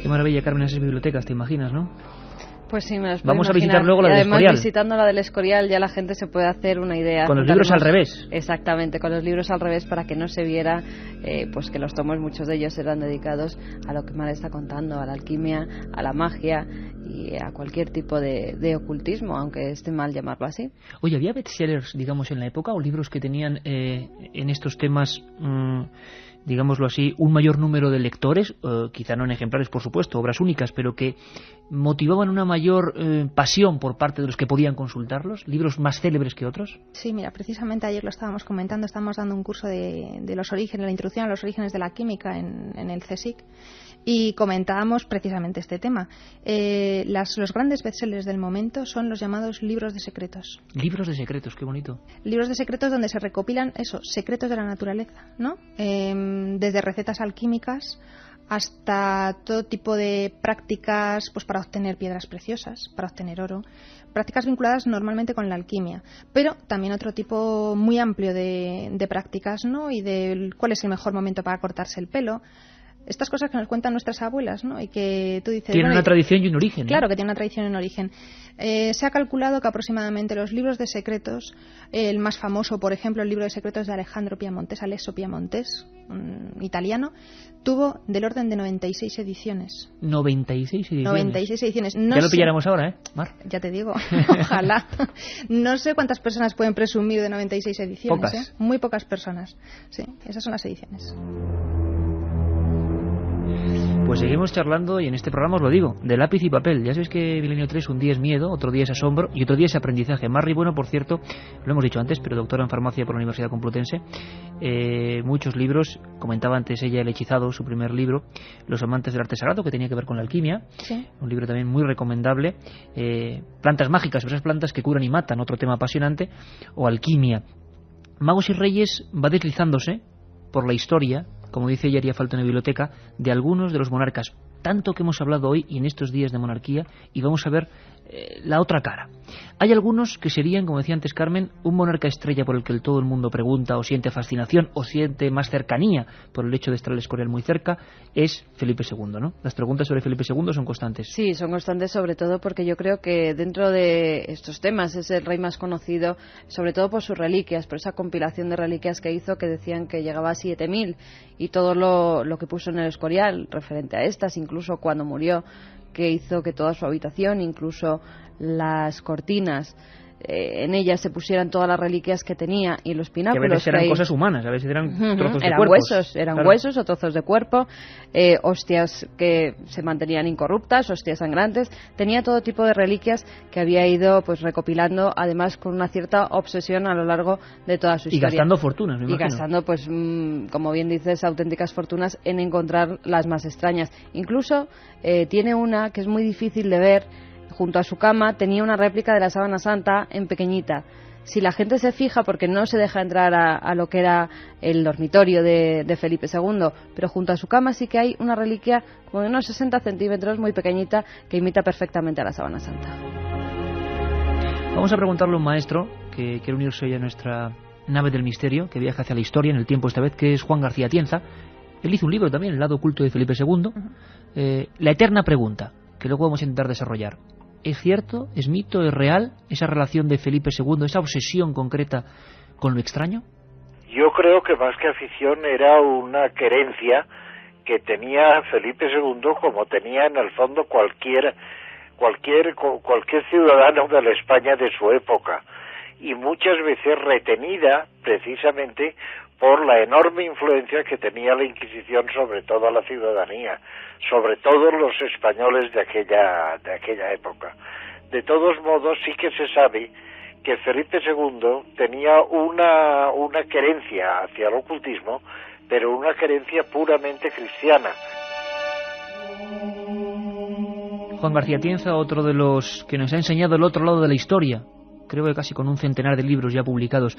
Qué maravilla, Carmen, esas bibliotecas, te imaginas, ¿no? Pues sí, me las puedo Vamos a imaginar. visitar luego la del Además, Escorial. visitando la del Escorial ya la gente se puede hacer una idea. Con los libros al revés. Exactamente, con los libros al revés, para que no se viera pues que los tomos, muchos de ellos eran dedicados a lo que Mar está contando, a la alquimia, a la magia y a cualquier tipo de ocultismo, aunque esté mal llamarlo así. Oye, ¿había bestsellers, digamos, en la época o libros que tenían en estos temas... digámoslo así, un mayor número de lectores, quizá no en ejemplares, por supuesto, obras únicas, pero que motivaban una mayor pasión por parte de los que podían consultarlos, libros más célebres que otros? Sí, mira, precisamente ayer lo estábamos comentando, estábamos dando un curso de los orígenes, la introducción a los orígenes de la química en el CSIC, y comentábamos precisamente este tema. Los grandes bestsellers del momento son los llamados libros de secretos. Libros de secretos, qué bonito. Libros de secretos donde se recopilan secretos de la naturaleza, ¿no? Desde recetas alquímicas hasta todo tipo de prácticas, pues para obtener piedras preciosas, para obtener oro, prácticas vinculadas normalmente con la alquimia, pero también otro tipo muy amplio de prácticas, ¿no? Y de cuál es el mejor momento para cortarse el pelo. Estas cosas que nos cuentan nuestras abuelas, ¿no? Y que tú dices... Tienen una tradición y un origen, ¿no? Claro que tiene una tradición y un origen. Se ha calculado que aproximadamente los libros de secretos, el más famoso, por ejemplo, el libro de secretos de Alejandro Piamontes, Alesso Piamontes, italiano, tuvo del orden de 96 ediciones. 96 ediciones. 96 ediciones. No ya lo pilláramos ahora, ¿eh, Mar? Ya te digo, ojalá. No sé cuántas personas pueden presumir de 96 ediciones. Pocas. Muy pocas personas. Sí, esas son las ediciones. Pues seguimos charlando y en este programa os lo digo, de lápiz y papel. Ya sabéis que Milenio 3 un día es miedo, otro día es asombro y otro día es aprendizaje. Marri, bueno, por cierto, lo hemos dicho antes, pero doctora en farmacia por la Universidad Complutense. Muchos libros, comentaba antes ella El hechizado, su primer libro, Los amantes del arte sagrado, que tenía que ver con la alquimia. Sí. Un libro también muy recomendable. Plantas mágicas, esas plantas que curan y matan, otro tema apasionante. O alquimia. Magos y Reyes va deslizándose por la historia, como dice ella, haría falta una biblioteca, de algunos de los monarcas, tanto que hemos hablado hoy y en estos días de monarquía, y vamos a ver la otra cara. Hay algunos que serían, como decía antes Carmen, un monarca estrella por el que todo el mundo pregunta o siente fascinación o siente más cercanía por el hecho de estar el Escorial muy cerca, es Felipe II, ¿no? Las preguntas sobre Felipe II son constantes. Sí, son constantes sobre todo porque yo creo que dentro de estos temas es el rey más conocido, sobre todo por sus reliquias, por esa compilación de reliquias que hizo, que decían que llegaba a 7.000, y todo lo que puso en el Escorial referente a estas, incluso cuando murió, que hizo que toda su habitación, incluso las cortinas, en ellas se pusieran todas las reliquias que tenía y los pináculos. Que a veces eran cosas humanas, a veces eran trozos de eran cuerpos. Huesos, eran claro. Huesos o trozos de cuerpo, hostias que se mantenían incorruptas, hostias sangrantes. Tenía todo tipo de reliquias que había ido pues recopilando, además con una cierta obsesión a lo largo de toda su historia. Y gastando fortunas, me imagino. Y gastando, pues, como bien dices, auténticas fortunas en encontrar las más extrañas. Incluso tiene una que es muy difícil de ver. Junto a su cama tenía una réplica de la sábana santa en pequeñita. Si la gente se fija, porque no se deja entrar a lo que era el dormitorio de Felipe II, pero junto a su cama sí que hay una reliquia como de unos 60 centímetros, muy pequeñita, que imita perfectamente a la sábana santa. Vamos a preguntarle a un maestro que quiere unirse hoy a nuestra nave del misterio, que viaja hacia la historia en el tiempo esta vez, que es Juan García Tienza. Él hizo un libro también, El lado oculto de Felipe II. La eterna pregunta, que luego vamos a intentar desarrollar. ¿Es cierto, es mito, es real esa relación de Felipe II, esa obsesión concreta con lo extraño? Yo creo que más que afición era una querencia que tenía Felipe II, como tenía en el fondo cualquier ciudadano de la España de su época. y muchas veces retenida precisamente por la enorme influencia que tenía la Inquisición sobre toda la ciudadanía, sobre todos los españoles de aquella época. De todos modos, sí que se sabe que Felipe II tenía una querencia hacia el ocultismo, pero una querencia puramente cristiana. Juan García Tienza, otro de los que nos ha enseñado el otro lado de la historia, creo que casi con un centenar de libros ya publicados.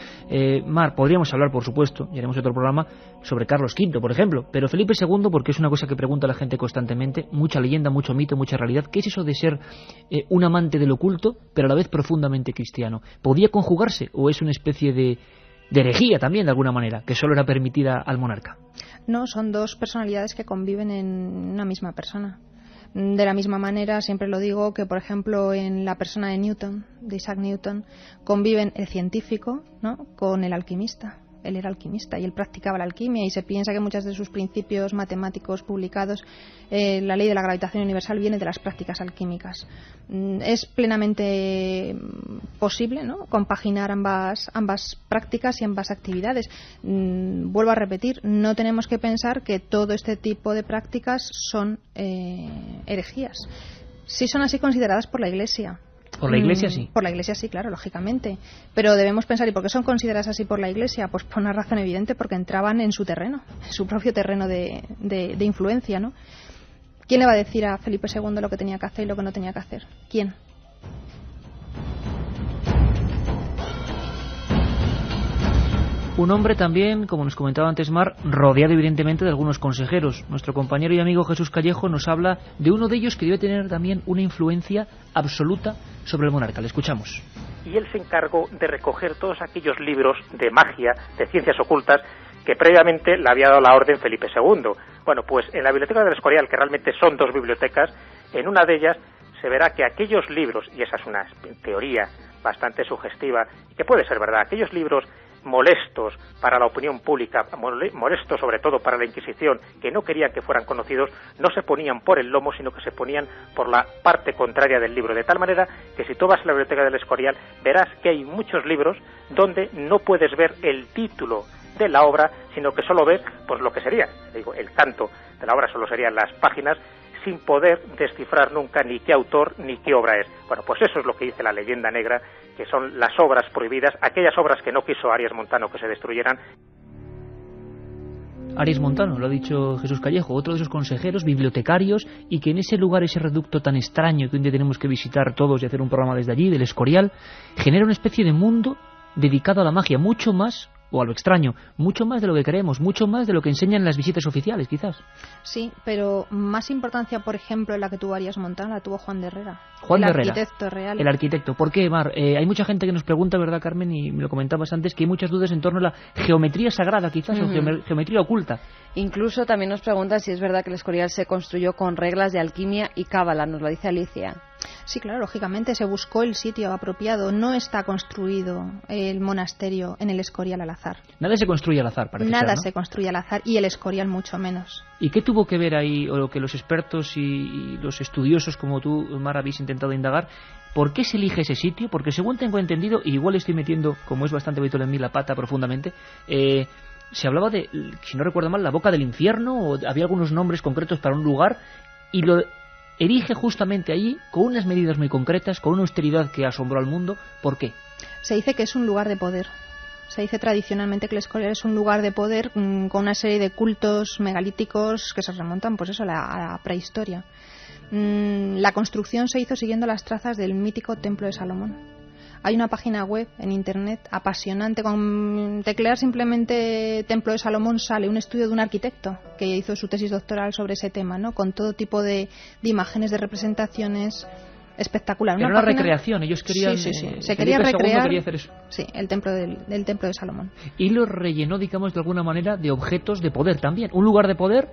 Mar, podríamos hablar, por supuesto, y haremos otro programa, sobre Carlos V, por ejemplo, pero Felipe II, porque es una cosa que pregunta la gente constantemente, mucha leyenda, mucho mito, mucha realidad. ¿Qué es eso de ser un amante del oculto, pero a la vez profundamente cristiano? ¿Podía conjugarse o es una especie de herejía también, de alguna manera, que solo era permitida al monarca? No, son dos personalidades que conviven en una misma persona. De la misma manera, siempre lo digo, que por ejemplo en la persona de Newton, de Isaac Newton, conviven el científico, ¿no?, con el alquimista. Él era alquimista y él practicaba la alquimia, y se piensa que muchos de sus principios matemáticos publicados, la ley de la gravitación universal, viene de las prácticas alquímicas. Es plenamente posible, ¿no?, compaginar ambas prácticas y ambas actividades. Vuelvo a repetir, no tenemos que pensar que todo este tipo de prácticas son herejías. Sí son así consideradas por la Iglesia. ¿Por la Iglesia sí? Por la Iglesia sí, claro, lógicamente. Pero debemos pensar, ¿y por qué son consideradas así por la Iglesia? Pues por una razón evidente, porque entraban en su terreno, en su propio terreno de influencia, ¿no? ¿Quién le va a decir a Felipe II lo que tenía que hacer y lo que no tenía que hacer? ¿Quién? Un hombre también, como nos comentaba antes Mar, rodeado evidentemente de algunos consejeros. Nuestro compañero y amigo Jesús Callejo nos habla de uno de ellos que debe tener también una influencia absoluta sobre el monarca. Le escuchamos. Y él se encargó de recoger todos aquellos libros de magia, de ciencias ocultas, que previamente le había dado la orden Felipe II. Bueno, pues en la Biblioteca del Escorial, que realmente son dos bibliotecas, en una de ellas se verá que aquellos libros, y esa es una teoría bastante sugestiva, y que puede ser verdad, aquellos libros molestos para la opinión pública, molestos sobre todo para la Inquisición, que no querían que fueran conocidos, no se ponían por el lomo, sino que se ponían por la parte contraria del libro, de tal manera que si tú vas a la Biblioteca del Escorial verás que hay muchos libros donde no puedes ver el título de la obra, sino que solo ves pues lo que sería, digo, el canto de la obra, solo serían las páginas, sin poder descifrar nunca ni qué autor ni qué obra es. Bueno, pues eso es lo que dice la leyenda negra, que son las obras prohibidas, aquellas obras que no quiso Arias Montano que se destruyeran. Arias Montano, lo ha dicho Jesús Callejo, otro de esos consejeros, bibliotecarios, y que en ese lugar, ese reducto tan extraño que un día tenemos que visitar todos y hacer un programa desde allí, del Escorial, genera una especie de mundo dedicado a la magia, mucho más, o a lo extraño, mucho más de lo que creemos, mucho más de lo que enseñan las visitas oficiales, quizás. Sí, pero más importancia, por ejemplo, en la que tuvo Arias Montano, la tuvo Juan de Herrera. Juan de Herrera, el arquitecto real. El arquitecto. ¿Por qué, Mar? Hay mucha gente que nos pregunta, ¿verdad, Carmen? Y me lo comentabas antes, que hay muchas dudas en torno a la geometría sagrada, quizás, o geometría oculta. Incluso también nos preguntan si es verdad que el Escorial se construyó con reglas de alquimia y cábala, nos lo dice Alicia. Sí, claro, lógicamente se buscó el sitio apropiado. No está construido el monasterio en el Escorial al azar. Nada se construye al azar, parece Nada ser, ¿no? se construye al azar, y el Escorial mucho menos. ¿Y qué tuvo que ver ahí, o lo que los expertos y los estudiosos como tú, Mar, habéis intentado indagar? ¿Por qué se elige ese sitio? Porque según tengo entendido, y igual estoy metiendo, como es bastante habitual en mí, la pata profundamente, se hablaba de, si no recuerdo mal, la boca del infierno, o había algunos nombres concretos para un lugar, y lo erige justamente allí, con unas medidas muy concretas, con una austeridad que asombró al mundo. ¿Por qué? Se dice que es un lugar de poder. Se dice tradicionalmente que el Escorial es un lugar de poder, con una serie de cultos megalíticos que se remontan, pues eso, a la prehistoria. La construcción se hizo siguiendo las trazas del mítico Templo de Salomón. Hay una página web en internet apasionante, con teclear simplemente Templo de Salomón sale un estudio de un arquitecto que hizo su tesis doctoral sobre ese tema, ¿no? Con todo tipo de imágenes, de representaciones. Espectacular. Era una recreación, ellos querían... Sí. Se quería recrear quería hacer eso. Sí, el templo del Templo de Salomón. Y lo rellenó, digamos, de alguna manera, de objetos de poder también. Un lugar de poder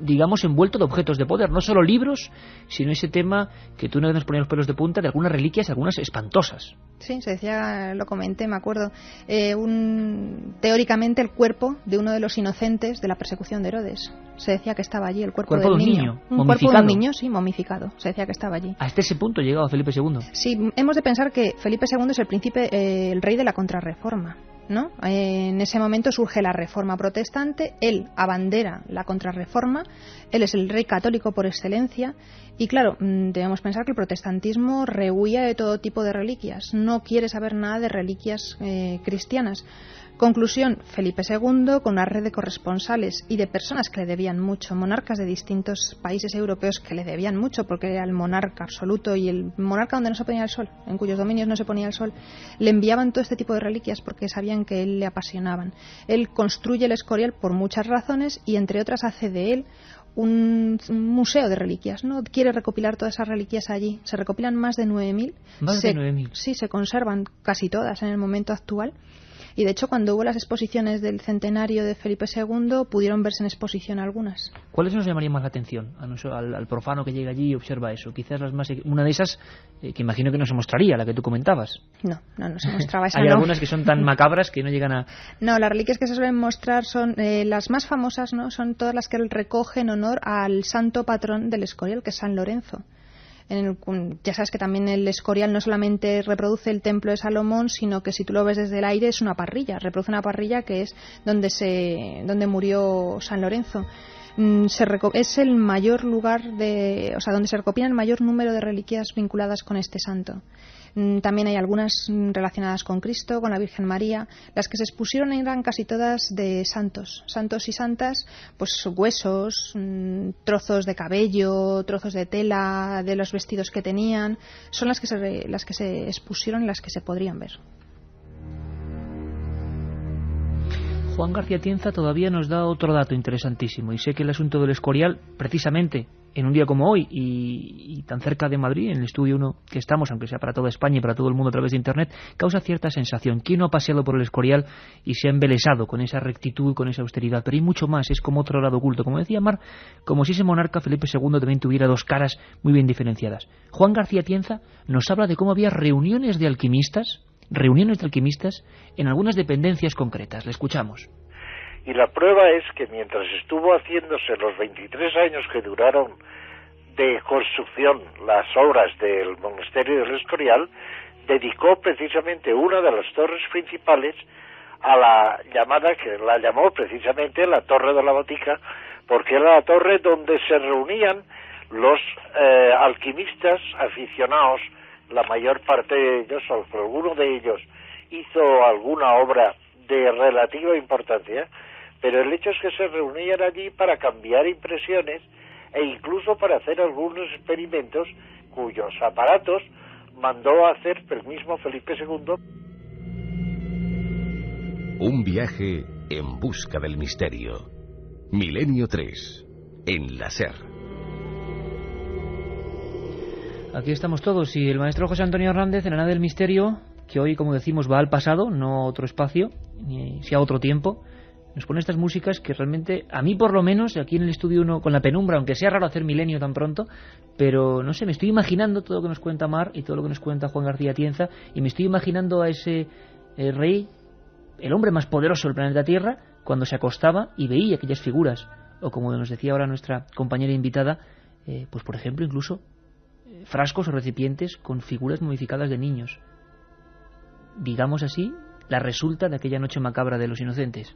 digamos, envuelto de objetos de poder, no solo libros, sino ese tema que tú una vez nos ponías los pelos de punta de algunas reliquias, algunas espantosas. Sí, se decía, lo comenté, me acuerdo, teóricamente el cuerpo de uno de los inocentes de la persecución de Herodes. Se decía que estaba allí, el cuerpo del niño. Un cuerpo de un niño, sí, momificado. Se decía que estaba allí. Hasta ese punto llegaba Felipe II. Sí, hemos de pensar que Felipe II es el rey de la Contrarreforma, ¿no? En ese momento surge la Reforma protestante, él abandera la Contrarreforma, él es el rey católico por excelencia y claro, debemos pensar que el protestantismo rehuía de todo tipo de reliquias, no quiere saber nada de reliquias cristianas. Conclusión, Felipe II, con una red de corresponsales y de personas que le debían mucho, monarcas de distintos países europeos que le debían mucho porque era el monarca absoluto y el monarca donde no se ponía el sol, en cuyos dominios no se ponía el sol, le enviaban todo este tipo de reliquias porque sabían que él le apasionaban. Él construye el Escorial por muchas razones y entre otras hace de él un museo de reliquias, ¿no? Quiere recopilar todas esas reliquias allí. Se recopilan más de 9.000. Más de 9.000. Sí, se conservan casi todas en el momento actual. Y de hecho, cuando hubo las exposiciones del centenario de Felipe II, pudieron verse en exposición algunas. ¿Cuáles nos llamarían más la atención al profano que llega allí y observa eso? Quizás una de esas que imagino que no se mostraría, la que tú comentabas. No se mostraba esa. Hay algunas que son tan macabras que no llegan a... No, las reliquias que se suelen mostrar son las más famosas, ¿no? Son todas las que él recoge en honor al santo patrón del Escorial, que es San Lorenzo. Ya sabes que también el Escorial no solamente reproduce el templo de Salomón, sino que si tú lo ves desde el aire es una parrilla, reproduce una parrilla que es donde murió San Lorenzo. Es el mayor lugar donde se recopilan el mayor número de reliquias vinculadas con este santo. También hay algunas relacionadas con Cristo, con la Virgen María. Las que se expusieron eran casi todas de santos y santas, pues huesos, trozos de cabello, trozos de tela, de los vestidos que tenían. Son las que se expusieron y las que se podrían ver. Juan García Tienza todavía nos da otro dato interesantísimo, y sé que el asunto del Escorial, precisamente en un día como hoy y tan cerca de Madrid, en el estudio 1 que estamos, aunque sea para toda España y para todo el mundo a través de Internet, causa cierta sensación. ¿Quién no ha paseado por el Escorial y se ha embelesado con esa rectitud, con esa austeridad? Pero hay mucho más, es como otro lado oculto. Como decía Mar, como si ese monarca Felipe II también tuviera dos caras muy bien diferenciadas. Juan García Tienza nos habla de cómo había reuniones de alquimistas en algunas dependencias concretas. Le escuchamos. Y la prueba es que mientras estuvo haciéndose los 23 años que duraron de construcción las obras del monasterio del Escorial, dedicó precisamente una de las torres principales a la llamada, que la llamó precisamente la Torre de la Botica, porque era la torre donde se reunían los alquimistas aficionados, la mayor parte de ellos, o alguno de ellos hizo alguna obra de relativa importancia, pero el hecho es que se reunían allí para cambiar impresiones e incluso para hacer algunos experimentos cuyos aparatos mandó a hacer el mismo Felipe II. Un viaje en busca del misterio. Milenio 3, en la SER. Aquí estamos todos y el maestro José Antonio Hernández en la nave del misterio, que hoy, como decimos, va al pasado, no a otro espacio, ni a otro tiempo. Nos pone estas músicas que realmente, a mí por lo menos, aquí en el estudio 1 con la penumbra, aunque sea raro hacer Milenio tan pronto, pero no sé, me estoy imaginando todo lo que nos cuenta Mar y todo lo que nos cuenta Juan García Tienza, y me estoy imaginando a ese rey, el hombre más poderoso del planeta Tierra, cuando se acostaba y veía aquellas figuras, o como nos decía ahora nuestra compañera invitada, pues por ejemplo incluso frascos o recipientes con figuras momificadas de niños. Digamos así, la resulta de aquella noche macabra de los inocentes.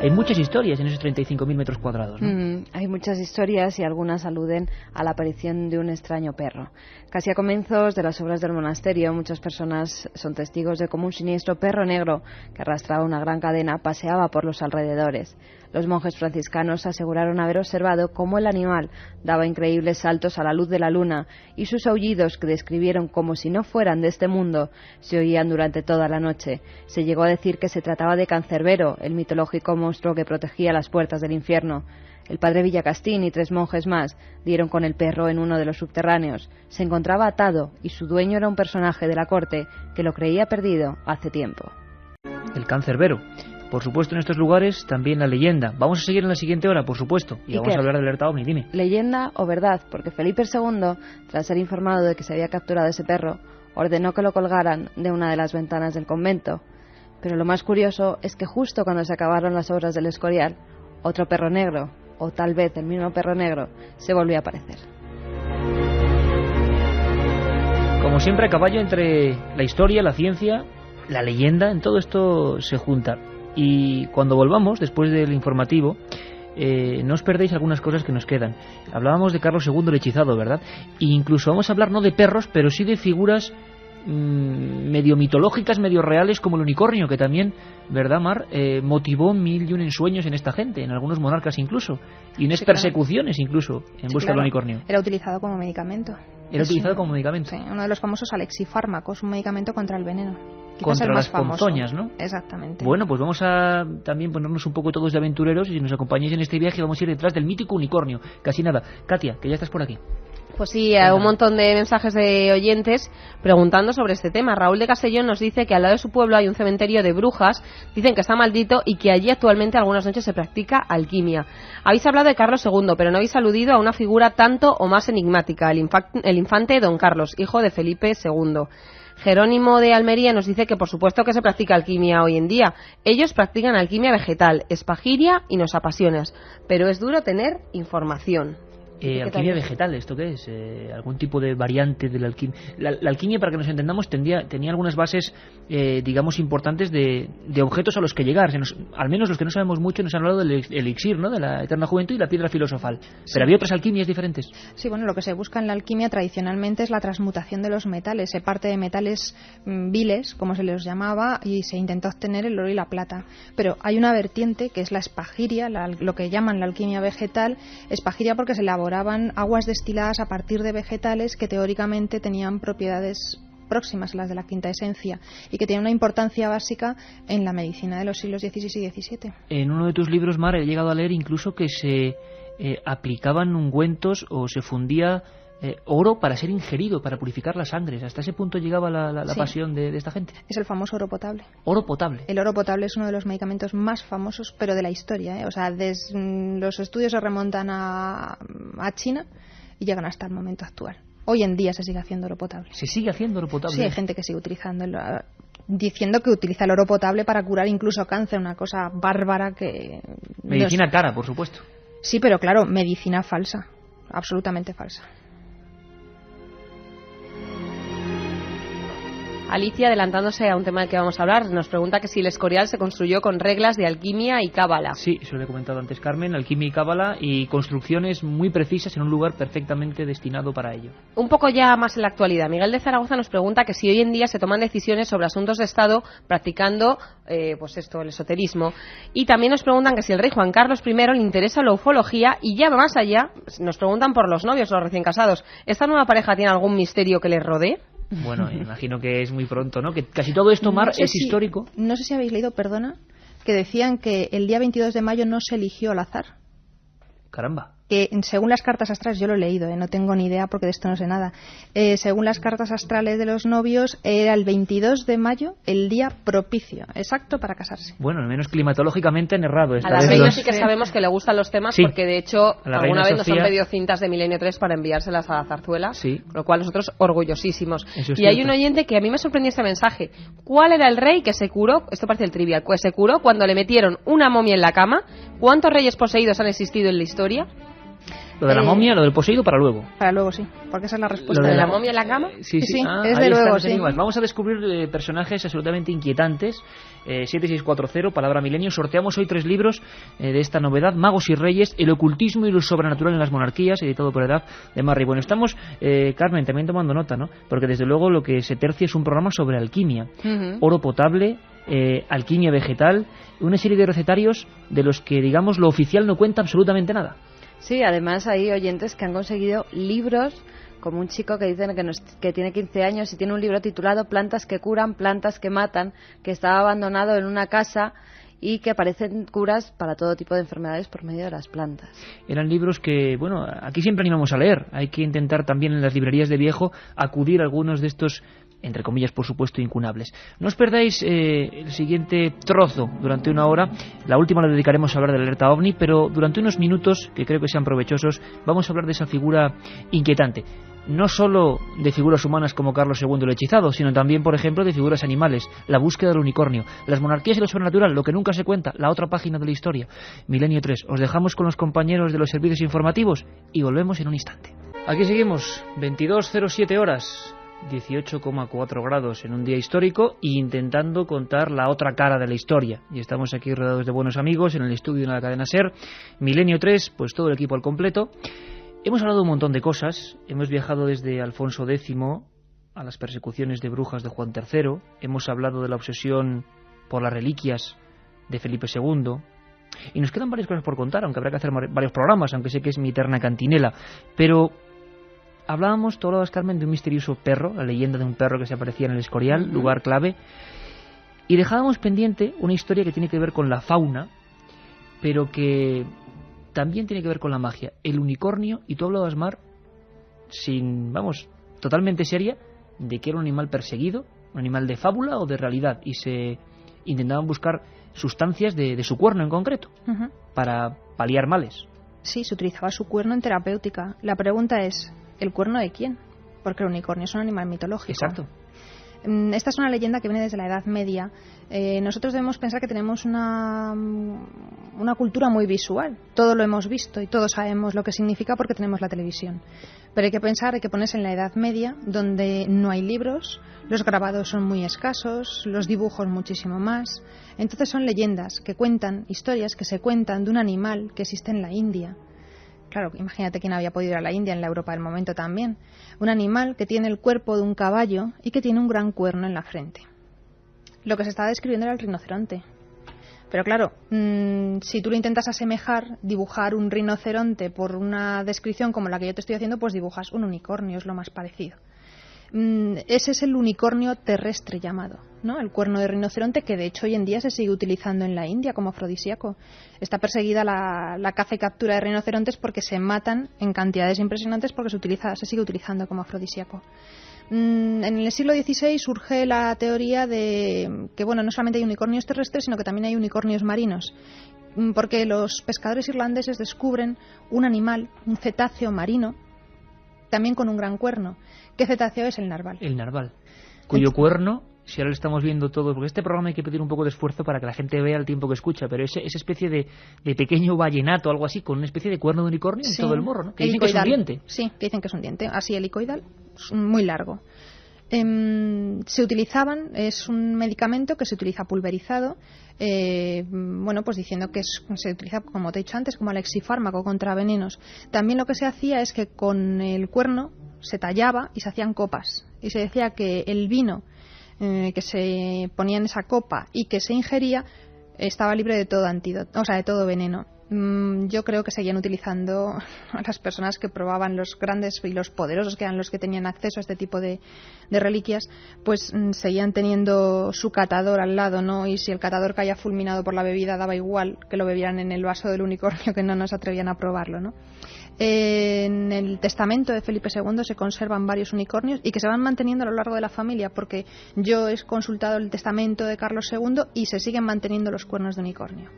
Hay muchas historias en esos 35.000 metros cuadrados, ¿no? Hay muchas historias y algunas aluden a la aparición de un extraño perro. Casi a comienzos de las obras del monasterio, muchas personas son testigos de cómo un siniestro perro negro que arrastraba una gran cadena paseaba por los alrededores. Los monjes franciscanos aseguraron haber observado cómo el animal daba increíbles saltos a la luz de la luna y sus aullidos, que describieron como si no fueran de este mundo, se oían durante toda la noche. Se llegó a decir que se trataba de Cancerbero, el mitológico monstruo que protegía las puertas del infierno. El padre Villacastín y 3 monjes más dieron con el perro en uno de los subterráneos. Se encontraba atado y su dueño era un personaje de la corte que lo creía perdido hace tiempo. El Cancerbero. Por supuesto, en estos lugares también la leyenda. Vamos a seguir en la siguiente hora, por supuesto, y vamos a hablar de alerta OVNI. Dime. ¿Leyenda o verdad? Porque Felipe II, tras ser informado de que se había capturado ese perro, ordenó que lo colgaran de una de las ventanas del convento. Pero lo más curioso es que justo cuando se acabaron las obras del Escorial, otro perro negro, o tal vez el mismo perro negro, se volvió a aparecer. Como siempre, a caballo entre la historia, la ciencia, la leyenda, en todo esto se junta. Y cuando volvamos, después del informativo, no os perdéis algunas cosas que nos quedan. Hablábamos de Carlos II el hechizado, ¿verdad? E incluso vamos a hablar no de perros, pero sí de figuras medio mitológicas, medio reales, como el unicornio, que también, ¿verdad, Mar? Motivó 1001 ensueños en esta gente, en algunos monarcas incluso, y unas persecuciones incluso en busca del unicornio. Era utilizado como medicamento. Era utilizado como medicamento. Sí, uno de los famosos alexifármacos, un medicamento contra el veneno. Quizás contra el más las famoso. ponzoñas, ¿no? Exactamente. Bueno, pues vamos a también ponernos un poco todos de aventureros, y si nos acompañáis en este viaje vamos a ir detrás del mítico unicornio. Casi nada. Katia, que ya estás por aquí. Pues sí, hay un montón de mensajes de oyentes preguntando sobre este tema. Raúl de Castellón nos dice que al lado de su pueblo hay un cementerio de brujas, dicen que está maldito y que allí actualmente algunas noches se practica alquimia. Habéis hablado de Carlos II, pero no habéis aludido a una figura tanto o más enigmática, el infante Don Carlos, hijo de Felipe II. Jerónimo de Almería nos dice que por supuesto que se practica alquimia hoy en día. Ellos practican alquimia vegetal, espagiria y nos apasiona, pero es duro tener información. Alquimia vegetal, ¿esto qué es? ¿Algún tipo de variante de la alquimia? La alquimia, para que nos entendamos, tenía algunas bases, digamos, importantes de objetos a los que llegar. Al menos los que no sabemos mucho nos han hablado del elixir, ¿no? De la eterna juventud y la piedra filosofal. Sí. Pero había otras alquimias diferentes. Sí, bueno, lo que se busca en la alquimia tradicionalmente es la transmutación de los metales. Se parte de metales viles, como se les llamaba, y se intenta obtener el oro y la plata. Pero hay una vertiente que es la espagiria, lo que llaman la alquimia vegetal. Espagiria porque se elabora aguas destiladas a partir de vegetales que teóricamente tenían propiedades próximas a las de la quinta esencia y que tienen una importancia básica en la medicina de los siglos XVI y XVII. En uno de tus libros, Mar, he llegado a leer incluso que se aplicaban ungüentos o se fundía oro para ser ingerido, para purificar las sangres. Hasta ese punto llegaba la sí. pasión de esta gente. Es el famoso oro potable. Oro potable. El oro potable es uno de los medicamentos más famosos, pero de la historia, ¿eh? O sea, los estudios se remontan a China y llegan hasta el momento actual. Hoy en día se sigue haciendo oro potable. ¿Se sigue haciendo oro potable? Sí, hay gente que sigue utilizando diciendo que utiliza el oro potable para curar incluso cáncer, una cosa bárbara que... Medicina cara, por supuesto. Sí, pero claro, medicina falsa, absolutamente falsa. Alicia, adelantándose a un tema del que vamos a hablar, nos pregunta que si el Escorial se construyó con reglas de alquimia y cábala. Sí, eso lo he comentado antes, Carmen, alquimia y cábala y construcciones muy precisas en un lugar perfectamente destinado para ello. Un poco ya más en la actualidad, Miguel de Zaragoza nos pregunta que si hoy en día se toman decisiones sobre asuntos de Estado practicando, pues esto, el esoterismo. Y también nos preguntan que si el rey Juan Carlos I le interesa la ufología y ya más allá, nos preguntan por los novios, los recién casados. ¿Esta nueva pareja tiene algún misterio que les rodee? Bueno, imagino que es muy pronto, ¿no? Que casi todo esto, Mar, es histórico. No sé si habéis leído, perdona, que decían que el día 22 de mayo no se eligió al azar. Caramba. Que según las cartas astrales, yo lo he leído, no tengo ni idea porque de esto no sé nada, según las cartas astrales de los novios, era el 22 de mayo el día propicio, exacto para casarse. Bueno, al menos climatológicamente han errado. A la reina sí que sabemos que le gustan los temas, sí, porque de hecho alguna vez nos han pedido cintas de Milenio 3 para enviárselas a la zarzuela, sí, con lo cual nosotros orgullosísimos. Eso es y hay un oyente que a mí me sorprendió este mensaje. ¿Cuál era el rey que se curó? Esto parece el trivial. Pues se curó cuando le metieron una momia en la cama. ¿Cuántos reyes poseídos han existido en la historia? Lo de la momia, lo del poseído para luego. Para luego, sí, porque esa es la respuesta. ¿Lo de la momia en la cama? Sí, es de luego, sí. Vamos a descubrir personajes absolutamente inquietantes. 7640, palabra milenio. Sorteamos hoy 3 libros de esta novedad: Magos y Reyes, el ocultismo y lo sobrenatural en las monarquías, editado por Edad de Marri. Bueno, estamos, Carmen, también tomando nota, ¿no? Porque desde luego lo que se tercia es un programa sobre alquimia. Oro potable, alquimia vegetal, una serie de recetarios de los que, digamos, lo oficial no cuenta absolutamente nada. Sí, además hay oyentes que han conseguido libros, como un chico que dicen que tiene 15 años y tiene un libro titulado Plantas que curan, plantas que matan, que estaba abandonado en una casa y que aparecen curas para todo tipo de enfermedades por medio de las plantas. Eran libros que, bueno, aquí siempre animamos a leer. Hay que intentar también en las librerías de viejo acudir a algunos de estos entre comillas, por supuesto, incunables. No os perdáis el siguiente trozo durante una hora. La última la dedicaremos a hablar de la alerta OVNI, pero durante unos minutos, que creo que sean provechosos, vamos a hablar de esa figura inquietante. No solo de figuras humanas como Carlos II el hechizado, sino también, por ejemplo, de figuras animales, la búsqueda del unicornio, las monarquías y lo sobrenatural, lo que nunca se cuenta, la otra página de la historia. Milenio 3, os dejamos con los compañeros de los servicios informativos y volvemos en un instante. Aquí seguimos, 22:07 horas, 18,4 grados en un día histórico, e intentando contar la otra cara de la historia. Y estamos aquí rodeados de buenos amigos en el estudio de la cadena SER. Milenio 3, pues todo el equipo al completo. Hemos hablado de un montón de cosas. Hemos viajado desde Alfonso X a las persecuciones de brujas de Juan III. Hemos hablado de la obsesión por las reliquias de Felipe II. Y nos quedan varias cosas por contar, aunque habrá que hacer varios programas, aunque sé que es mi eterna cantinela. Pero hablábamos, tú hablabas, Carmen, de un misterioso perro, la leyenda de un perro que se aparecía en el Escorial, lugar clave. Y dejábamos pendiente una historia que tiene que ver con la fauna, pero que también tiene que ver con la magia. El unicornio, y tú hablabas, Mar, totalmente seria, de que era un animal perseguido, un animal de fábula o de realidad, y se intentaban buscar sustancias de su cuerno en concreto, para paliar males. Sí, se utilizaba su cuerno en terapéutica. La pregunta es, ¿el cuerno de quién? Porque el unicornio es un animal mitológico. Exacto. Esta es una leyenda que viene desde la Edad Media. Nosotros debemos pensar que tenemos una cultura muy visual. Todo lo hemos visto y todos sabemos lo que significa porque tenemos la televisión. Pero hay que ponerse en la Edad Media, donde no hay libros, los grabados son muy escasos, los dibujos muchísimo más. Entonces son leyendas que cuentan, historias que se cuentan de un animal que existe en la India. Claro, imagínate quién había podido ir a la India, en la Europa del momento también. Un animal que tiene el cuerpo de un caballo y que tiene un gran cuerno en la frente. Lo que se estaba describiendo era el rinoceronte. Pero claro, si tú lo intentas asemejar, dibujar un rinoceronte por una descripción como la que yo te estoy haciendo, pues dibujas un unicornio, es lo más parecido. Ese es el unicornio terrestre llamado, ¿no? El cuerno de rinoceronte, que de hecho hoy en día se sigue utilizando en la India como afrodisíaco. Está perseguida la caza y captura de rinocerontes porque se matan en cantidades impresionantes porque se sigue utilizando como afrodisíaco. En el siglo XVI surge la teoría de que, bueno, no solamente hay unicornios terrestres, sino que también hay unicornios marinos, porque los pescadores irlandeses descubren un animal, un cetáceo marino, también con un gran cuerno. ¿Qué cetáceo es? El narval. El narval, cuyo cuerno, si ahora lo estamos viendo todo, porque este programa hay que pedir un poco de esfuerzo para que la gente vea el tiempo que escucha, pero esa especie de pequeño vallenato, algo así, con una especie de cuerno de unicornio en todo el morro, ¿no? Que dicen que es un diente. Sí, que dicen que es un diente, así helicoidal, muy largo. Se utilizaban, es un medicamento que se utiliza pulverizado, pues diciendo que se utiliza, como te he dicho antes, como alexifármaco contra venenos. También lo que se hacía es que con el cuerno se tallaba y se hacían copas, y se decía que el vino que se ponía en esa copa y que se ingería estaba libre de todo antídoto, o sea, de todo veneno. Yo creo que seguían utilizando a las personas que probaban, los grandes y los poderosos, que eran los que tenían acceso a este tipo de reliquias, pues seguían teniendo su catador al lado, ¿no? Y si el catador caía fulminado por la bebida, daba igual que lo bebieran en el vaso del unicornio, que no nos atrevían a probarlo, ¿no? En el testamento de Felipe II se conservan varios unicornios y que se van manteniendo a lo largo de la familia, porque yo he consultado el testamento de Carlos II y se siguen manteniendo los cuernos de unicornio.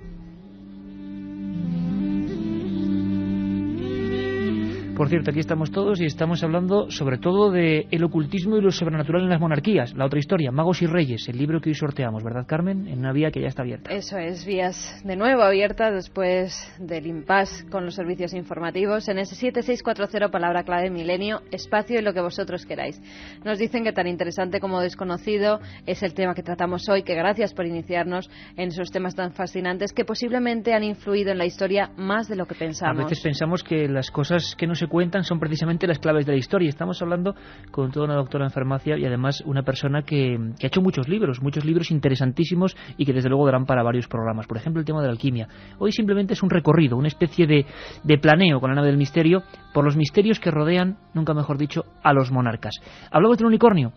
Por cierto, aquí estamos todos y estamos hablando sobre todo de el ocultismo y lo sobrenatural en las monarquías. La otra historia, Magos y Reyes, el libro que hoy sorteamos, ¿verdad, Carmen? En una vía que ya está abierta. Eso es, vías de nuevo abiertas después del impasse con los servicios informativos. En ese 7640, palabra clave milenio, espacio y lo que vosotros queráis. Nos dicen que tan interesante como desconocido es el tema que tratamos hoy, que gracias por iniciarnos en esos temas tan fascinantes que posiblemente han influido en la historia más de lo que pensamos. A veces pensamos que las cosas que no se cuentan son precisamente las claves de la historia. Estamos hablando con toda una doctora en farmacia y además una persona que ha hecho muchos libros interesantísimos y que desde luego darán para varios programas. Por ejemplo, el tema de la alquimia. Hoy simplemente es un recorrido, una especie de planeo con la nave del misterio por los misterios que rodean, nunca mejor dicho, a los monarcas. Hablamos del unicornio.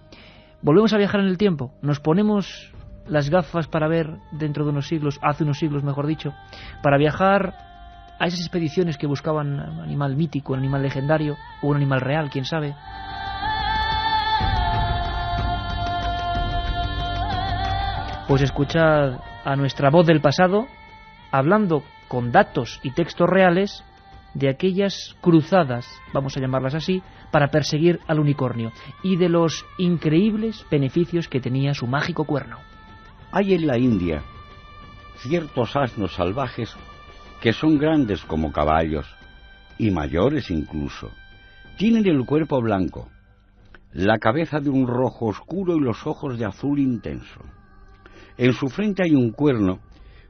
Volvemos a viajar en el tiempo. Nos ponemos las gafas para ver dentro de unos siglos, hace unos siglos mejor dicho, para viajar a esas expediciones que buscaban un animal mítico, un animal legendario o un animal real, quién sabe. Pues escuchad a nuestra voz del pasado hablando con datos y textos reales de aquellas cruzadas, vamos a llamarlas así, para perseguir al unicornio y de los increíbles beneficios que tenía su mágico cuerno. Hay en la India ciertos asnos salvajes que son grandes como caballos y mayores incluso. Tienen el cuerpo blanco, la cabeza de un rojo oscuro y los ojos de azul intenso. En su frente hay un cuerno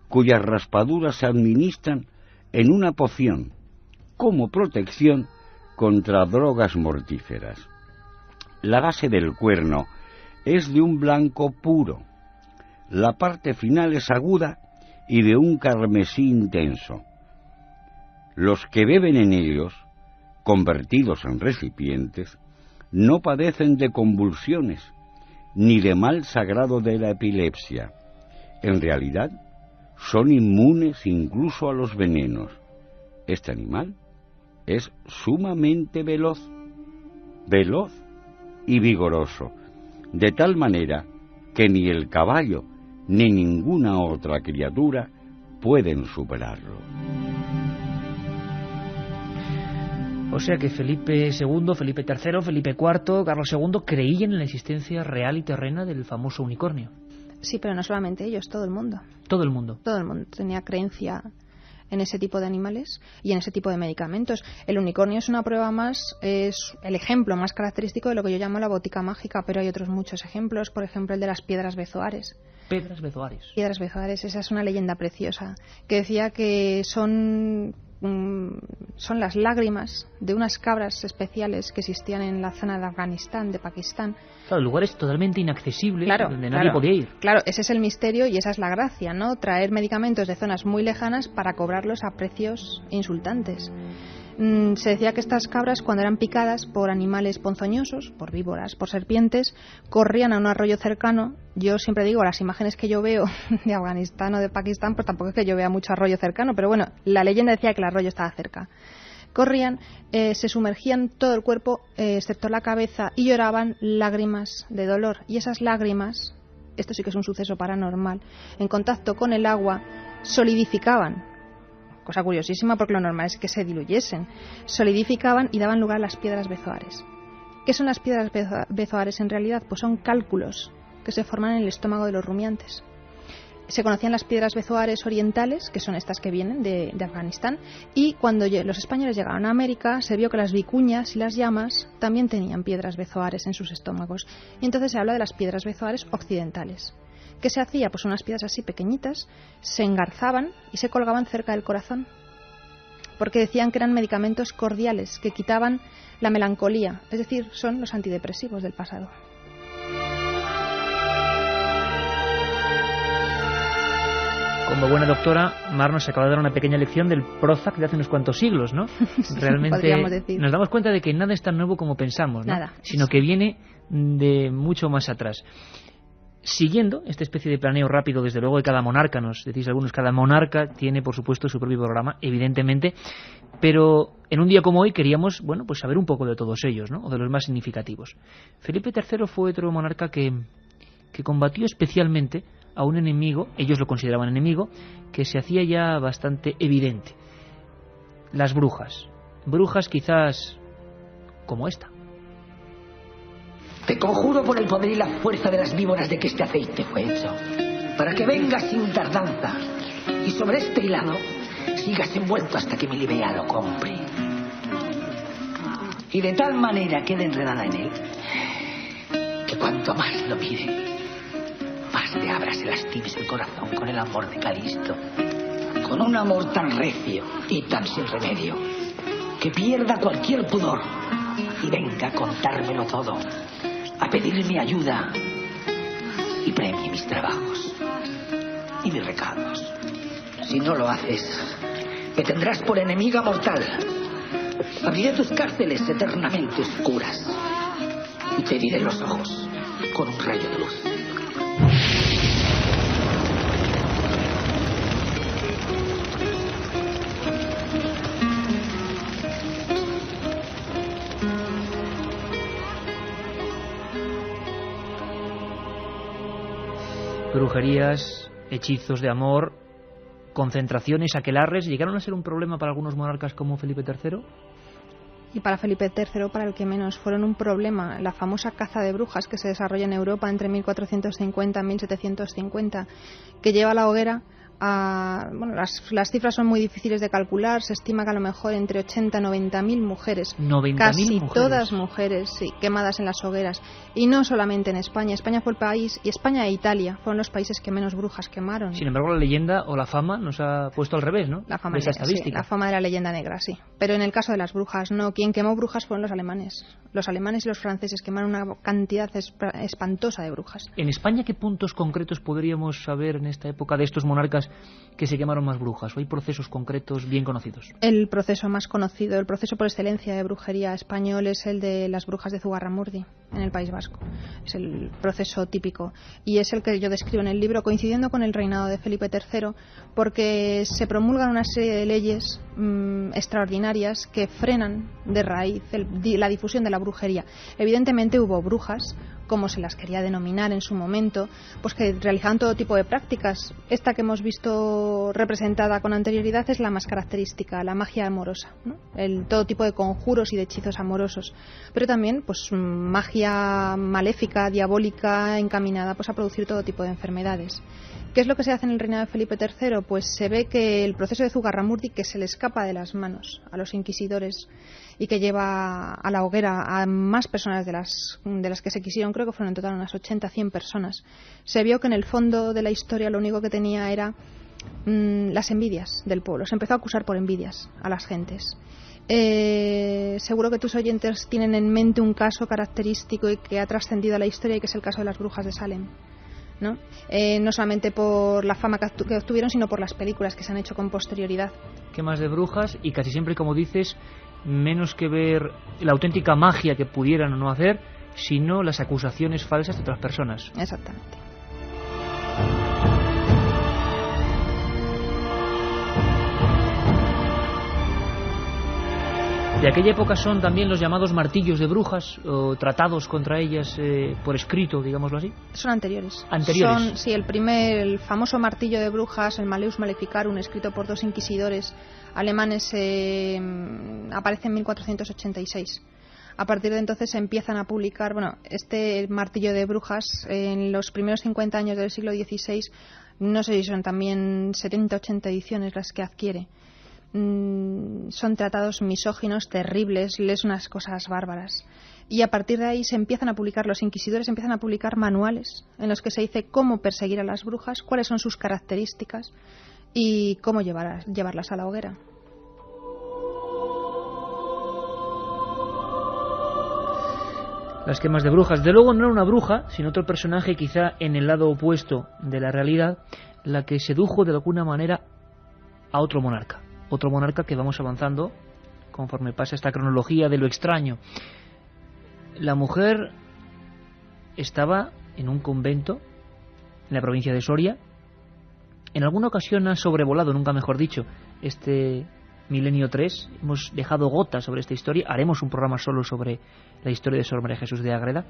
cuyas raspaduras se administran en una poción como protección contra drogas mortíferas. La base del cuerno es de un blanco puro. La parte final es aguda y de un carmesí intenso. Los que beben en ellos, convertidos en recipientes, no padecen de convulsiones ni de mal sagrado de la epilepsia. En realidad, son inmunes incluso a los venenos. Este animal es sumamente veloz y vigoroso, de tal manera que ni el caballo ni ninguna otra criatura pueden superarlo. O sea que Felipe II, Felipe III, Felipe IV, Carlos II creían en la existencia real y terrena del famoso unicornio. Sí, pero no solamente ellos, todo el mundo. Todo el mundo. Todo el mundo tenía creencia en ese tipo de animales y en ese tipo de medicamentos. El unicornio es una prueba más, es el ejemplo más característico de lo que yo llamo la botica mágica, pero hay otros muchos ejemplos, por ejemplo el de las piedras bezoares. Piedras bezoares. Piedras bezoares, esa es una leyenda preciosa, que decía que son las lágrimas de unas cabras especiales que existían en la zona de Afganistán, de Pakistán. Claro, lugares totalmente inaccesibles, claro, donde nadie podía ir. Claro, ese es el misterio y esa es la gracia, ¿no? Traer medicamentos de zonas muy lejanas para cobrarlos a precios insultantes. Se decía que estas cabras, cuando eran picadas por animales ponzoñosos, por víboras, por serpientes, corrían a un arroyo cercano. Yo siempre digo, las imágenes que yo veo de Afganistán o de Pakistán, pues tampoco es que yo vea mucho arroyo cercano, pero bueno, la leyenda decía que el arroyo estaba cerca. Corrían, se sumergían todo el cuerpo, excepto la cabeza, y lloraban lágrimas de dolor. Y esas lágrimas, esto sí que es un suceso paranormal, en contacto con el agua, solidificaban. Cosa curiosísima porque lo normal es que se diluyesen. Solidificaban y daban lugar a las piedras bezoares. ¿Qué son las piedras bezoares en realidad? Pues son cálculos que se forman en el estómago de los rumiantes. Se conocían las piedras bezoares orientales, que son estas que vienen de Afganistán, y cuando los españoles llegaron a América se vio que las vicuñas y las llamas también tenían piedras bezoares en sus estómagos. Y entonces se habla de las piedras bezoares occidentales. ¿Qué se hacía? Pues unas piedras así pequeñitas se engarzaban y se colgaban cerca del corazón, porque decían que eran medicamentos cordiales que quitaban la melancolía, es decir, son los antidepresivos del pasado. Como buena doctora, Mar nos acaba de dar una pequeña lección del Prozac de hace unos cuantos siglos, ¿no? Realmente nos damos cuenta de que nada es tan nuevo como pensamos, ¿no? Nada. Sino que viene de mucho más atrás. Siguiendo esta especie de planeo rápido, desde luego, de cada monarca, nos decís algunos, cada monarca tiene, por supuesto, su propio programa, evidentemente, pero en un día como hoy queríamos, bueno, pues saber un poco de todos ellos, ¿no? O de los más significativos. Felipe III fue otro monarca que combatió especialmente a un enemigo, ellos lo consideraban enemigo, que se hacía ya bastante evidente. Las brujas. Brujas quizás como esta. Te conjuro por el poder y la fuerza de las víboras de que este aceite fue hecho, para que vengas sin tardanza y sobre este hilado sigas envuelto hasta que mi libea lo compre. Y de tal manera quede enredada en él, que cuanto más lo mire, más te abras y lastimes el corazón con el amor de Calisto, con un amor tan recio y tan sin remedio, que pierda cualquier pudor y venga a contármelo todo, a pedirme ayuda y premie mis trabajos y mis recados. Si no lo haces, me tendrás por enemiga mortal. Abriré tus cárceles eternamente oscuras y te heriré los ojos con un rayo de luz. brujerías, hechizos de amor, concentraciones, aquelarres, ¿llegaron a ser un problema para algunos monarcas como Felipe III? Y para Felipe III, para el que menos, fueron un problema. La famosa caza de brujas que se desarrolla en Europa entre 1450 y 1750, que lleva a la hoguera a... Bueno, las cifras son muy difíciles de calcular. Se estima que a lo mejor entre 80 y 90.000 mujeres, 90.000 casi mujeres. Todas mujeres, sí, quemadas en las hogueras. Y no solamente en España. España fue el país, y España e Italia fueron los países que menos brujas quemaron. Sin embargo, la leyenda o la fama nos ha puesto al revés, ¿no? La fama, de esa sí, estadística. la fama de la leyenda negra, sí. Pero en el caso de las brujas, no. Quien quemó brujas fueron los alemanes. Los alemanes y los franceses quemaron una cantidad espantosa de brujas. ¿En España qué puntos concretos podríamos saber en esta época de estos monarcas que se quemaron más brujas? ¿O hay procesos concretos bien conocidos? El proceso más conocido, el proceso por excelencia de brujería español es el de las brujas de Zugarramurdi, en el País Vasco. Es el proceso típico. Y es el que yo describo en el libro, coincidiendo con el reinado de Felipe III, porque se promulgan una serie de leyes extraordinarias que frenan de raíz la difusión de la brujería. Evidentemente hubo brujas, como se las quería denominar en su momento, pues que realizaban todo tipo de prácticas. Esta que hemos visto representada con anterioridad es la más característica, la magia amorosa, ¿no? Todo tipo de conjuros y de hechizos amorosos, pero también pues magia maléfica, diabólica, encaminada pues a producir todo tipo de enfermedades. ¿Qué es lo que se hace en el reinado de Felipe III? Pues se ve que el proceso de Zugarramurdi, que se le escapa de las manos a los inquisidores y que lleva a la hoguera a más personas de las que se quisieron, creo que fueron en total unas 80, 100 personas, se vio que en el fondo de la historia lo único que tenía era las envidias del pueblo. Se empezó a acusar por envidias a las gentes. Seguro que tus oyentes tienen en mente un caso característico y que ha trascendido a la historia, y que es el caso de las brujas de Salem, ¿no? No solamente por la fama que obtuvieron, sino por las películas que se han hecho con posterioridad. Quemas de brujas, y casi siempre, como dices, menos que ver la auténtica magia que pudieran o no hacer, sino las acusaciones falsas de otras personas. Exactamente. De aquella época son también los llamados martillos de brujas, o tratados contra ellas por escrito, digámoslo así. Son anteriores. ¿Anteriores? Sí, el famoso martillo de brujas, el Malleus Maleficarum, escrito por dos inquisidores alemanes, aparece en 1486. A partir de entonces se empiezan a publicar, este martillo de brujas en los primeros 50 años del siglo XVI, no sé si son también 70, 80 ediciones las que adquiere. Son tratados misóginos, terribles, lees unas cosas bárbaras. Y a partir de ahí se empiezan a publicar, los inquisidores empiezan a publicar manuales en los que se dice cómo perseguir a las brujas, cuáles son sus características y cómo llevarlas a la hoguera. Las quemas de brujas. De luego no era una bruja, sino otro personaje, quizá en el lado opuesto de la realidad, la que sedujo de alguna manera a otro monarca. Otro monarca que vamos avanzando conforme pasa esta cronología de lo extraño. La mujer estaba en un convento en la provincia de Soria. En alguna ocasión ha sobrevolado, nunca mejor dicho, este milenio 3. Hemos dejado gotas sobre esta historia. Haremos un programa solo sobre la historia de Sor María Jesús de Ágreda.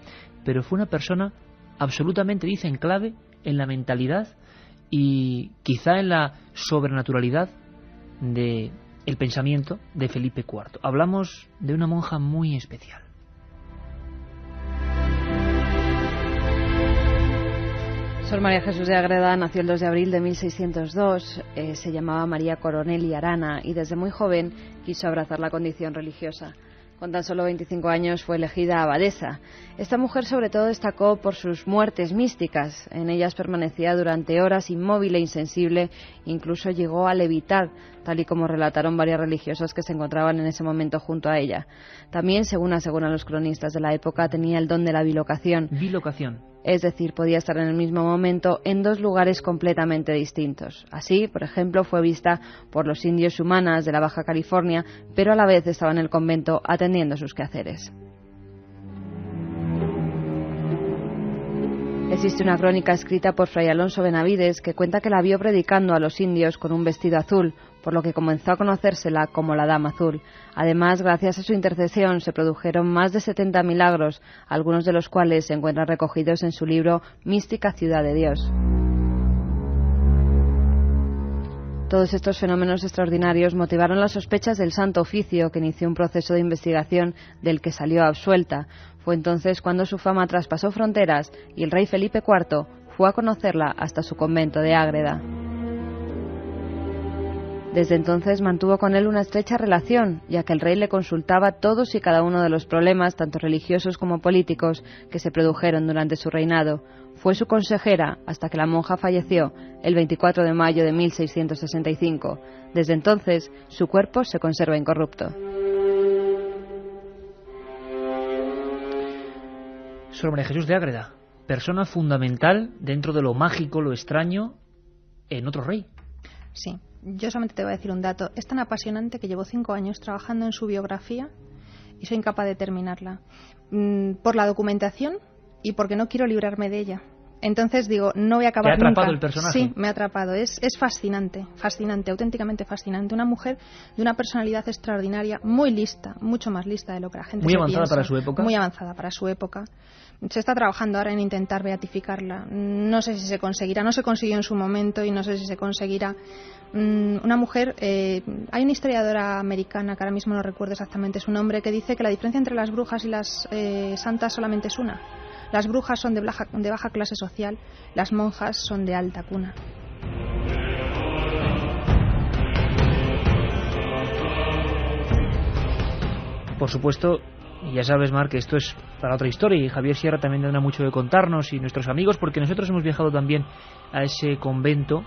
Pero fue una persona absolutamente, dicen, clave en la mentalidad y quizá en la sobrenaturalidad de el pensamiento de Felipe IV. Hablamos de una monja muy especial. Sor María Jesús de Ágreda nació el 2 de abril de 1602, se llamaba María Coronel Arana y desde muy joven quiso abrazar la condición religiosa. Con tan solo 25 años fue elegida abadesa. Esta mujer sobre todo destacó por sus muertes místicas. En ellas permanecía durante horas inmóvil e insensible, incluso llegó a levitar, tal y como relataron varias religiosas que se encontraban en ese momento junto a ella. También, según aseguran los cronistas de la época, tenía el don de la bilocación. Bilocación. Es decir, podía estar en el mismo momento en dos lugares completamente distintos. Así, por ejemplo, fue vista por los indios humanas de la Baja California, pero a la vez estaba en el convento atendiendo sus quehaceres. Existe una crónica escrita por Fray Alonso Benavides que cuenta que la vio predicando a los indios con un vestido azul, por lo que comenzó a conocérsela como la Dama Azul. Además, gracias a su intercesión se produjeron más de 70 milagros, algunos de los cuales se encuentran recogidos en su libro Mística Ciudad de Dios. Todos estos fenómenos extraordinarios motivaron las sospechas del Santo Oficio, que inició un proceso de investigación del que salió absuelta. Fue entonces cuando su fama traspasó fronteras y el rey Felipe IV fue a conocerla hasta su convento de Ágreda. Desde entonces mantuvo con él una estrecha relación, ya que el rey le consultaba todos y cada uno de los problemas, tanto religiosos como políticos, que se produjeron durante su reinado. Fue su consejera hasta que la monja falleció el 24 de mayo de 1665. Desde entonces, su cuerpo se conserva incorrupto. Sor María Jesús de Ágreda, persona fundamental dentro de lo mágico, lo extraño, en otro rey. Sí, yo solamente te voy a decir un dato. Es tan apasionante que llevo 5 años trabajando en su biografía y soy incapaz de terminarla. Por la documentación y porque no quiero librarme de ella. Entonces digo, no voy a acabar nunca. ¿Te ha atrapado el personaje? Sí, me ha atrapado. Es fascinante, fascinante, auténticamente fascinante. Una mujer de una personalidad extraordinaria, muy lista, mucho más lista de lo que la gente se piensa. Muy avanzada para su época. Muy avanzada para su época. Se está trabajando ahora en intentar beatificarla. No sé si se conseguirá. No se consiguió en su momento y no sé si se conseguirá. Una mujer... hay una historiadora americana, que ahora mismo no recuerdo exactamente su nombre, que dice que la diferencia entre las brujas y las santas solamente es una. Las brujas son de baja clase social, las monjas son de alta cuna. Por supuesto, ya sabes, Mar, que esto es para otra historia y Javier Sierra también tendrá mucho de contarnos y nuestros amigos, porque nosotros hemos viajado también a ese convento.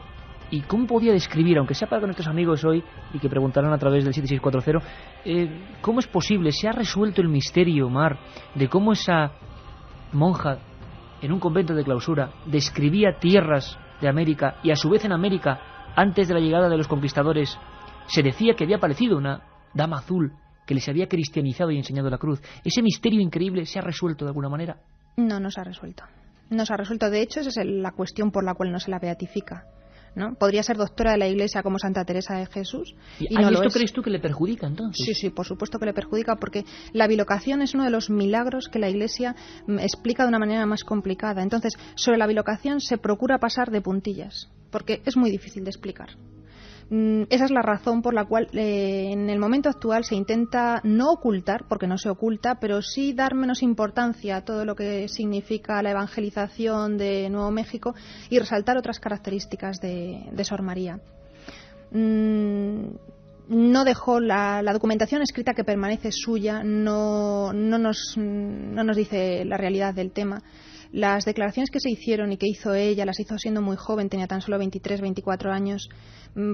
¿Y cómo podía describir, aunque sea para nuestros amigos hoy y que preguntarán a través del 7640, cómo es posible, se ha resuelto el misterio, Mar, de cómo esa monja en un convento de clausura describía tierras de América y a su vez en América, antes de la llegada de los conquistadores, se decía que había aparecido una dama azul que les había cristianizado y enseñado la cruz? ¿Ese misterio increíble se ha resuelto de alguna manera? No, no se ha resuelto. No se ha resuelto. De hecho, esa es la cuestión por la cual no se la beatifica, ¿no? Podría ser doctora de la Iglesia como Santa Teresa de Jesús. ¿Y no esto crees tú que le perjudica entonces? Sí, sí, por supuesto que le perjudica, porque la bilocación es uno de los milagros que la Iglesia explica de una manera más complicada. Entonces, sobre la bilocación se procura pasar de puntillas, porque es muy difícil de explicar. Esa es la razón por la cual en el momento actual se intenta no ocultar, porque no se oculta, pero sí dar menos importancia a todo lo que significa la evangelización de Nuevo México y resaltar otras características de Sor María. No dejó la documentación escrita, que permanece suya, no nos dice la realidad del tema. Las declaraciones que se hicieron y que hizo ella las hizo siendo muy joven, tenía tan solo 23, 24 años.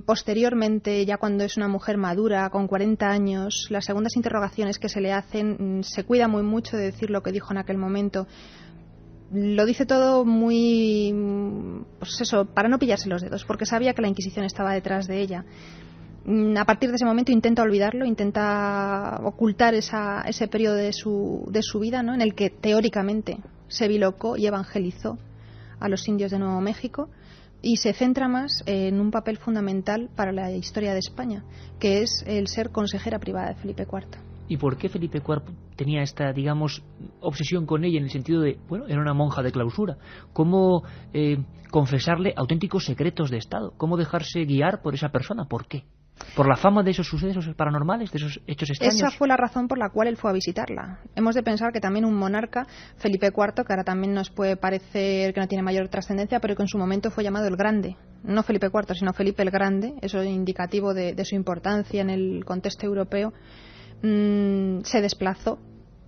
Posteriormente, ya cuando es una mujer madura, con 40 años, las segundas interrogaciones que se le hacen, se cuida muy mucho de decir lo que dijo en aquel momento. Lo dice todo muy, pues eso, para no pillarse los dedos, porque sabía que la Inquisición estaba detrás de ella. A partir de ese momento intenta olvidarlo, intenta ocultar ese periodo de su vida, ¿no?, en el que teóricamente se bilocó y evangelizó a los indios de Nuevo México, y se centra más en un papel fundamental para la historia de España, que es el ser consejera privada de Felipe IV. ¿Y por qué Felipe IV tenía esta, digamos, obsesión con ella, en el sentido de, bueno, era una monja de clausura? ¿Cómo confesarle auténticos secretos de Estado? ¿Cómo dejarse guiar por esa persona? ¿Por qué? ¿Por la fama de esos sucesos paranormales, de esos hechos extraños? Esa fue la razón por la cual él fue a visitarla. Hemos de pensar que también un monarca, Felipe IV, que ahora también nos puede parecer que no tiene mayor trascendencia, pero que en su momento fue llamado el Grande. No Felipe IV, sino Felipe el Grande. Eso es indicativo de su importancia en el contexto europeo. Se desplazó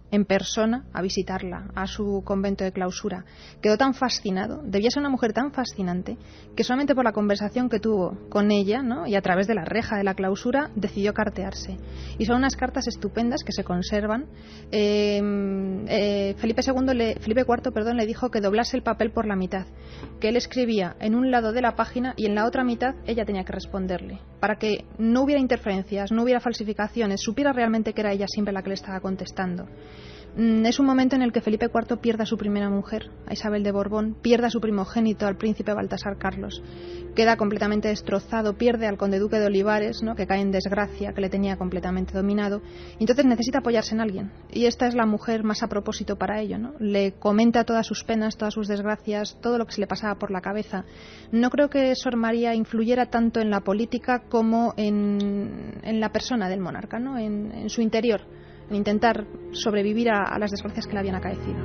en persona a visitarla, a su convento de clausura. Quedó tan fascinado, debía ser una mujer tan fascinante, que solamente por la conversación que tuvo con ella, ¿no?, y a través de la reja de la clausura, decidió cartearse. Y son unas cartas estupendas que se conservan. Felipe IV le dijo que doblase el papel por la mitad, que él escribía en un lado de la página y en la otra mitad ella tenía que responderle, para que no hubiera interferencias, no hubiera falsificaciones, supiera realmente que era ella siempre la que le estaba contestando. Es un momento en el que Felipe IV pierde a su primera mujer, a Isabel de Borbón, pierde a su primogénito, al príncipe Baltasar Carlos. Queda completamente destrozado, pierde al conde duque de Olivares, ¿no?, que cae en desgracia, que le tenía completamente dominado. Y entonces necesita apoyarse en alguien. Y esta es la mujer más a propósito para ello, ¿no? Le comenta todas sus penas, todas sus desgracias, todo lo que se le pasaba por la cabeza. No creo que Sor María influyera tanto en la política como en la persona del monarca, ¿no?, en su interior, en intentar sobrevivir a las desgracias que le habían acaecido.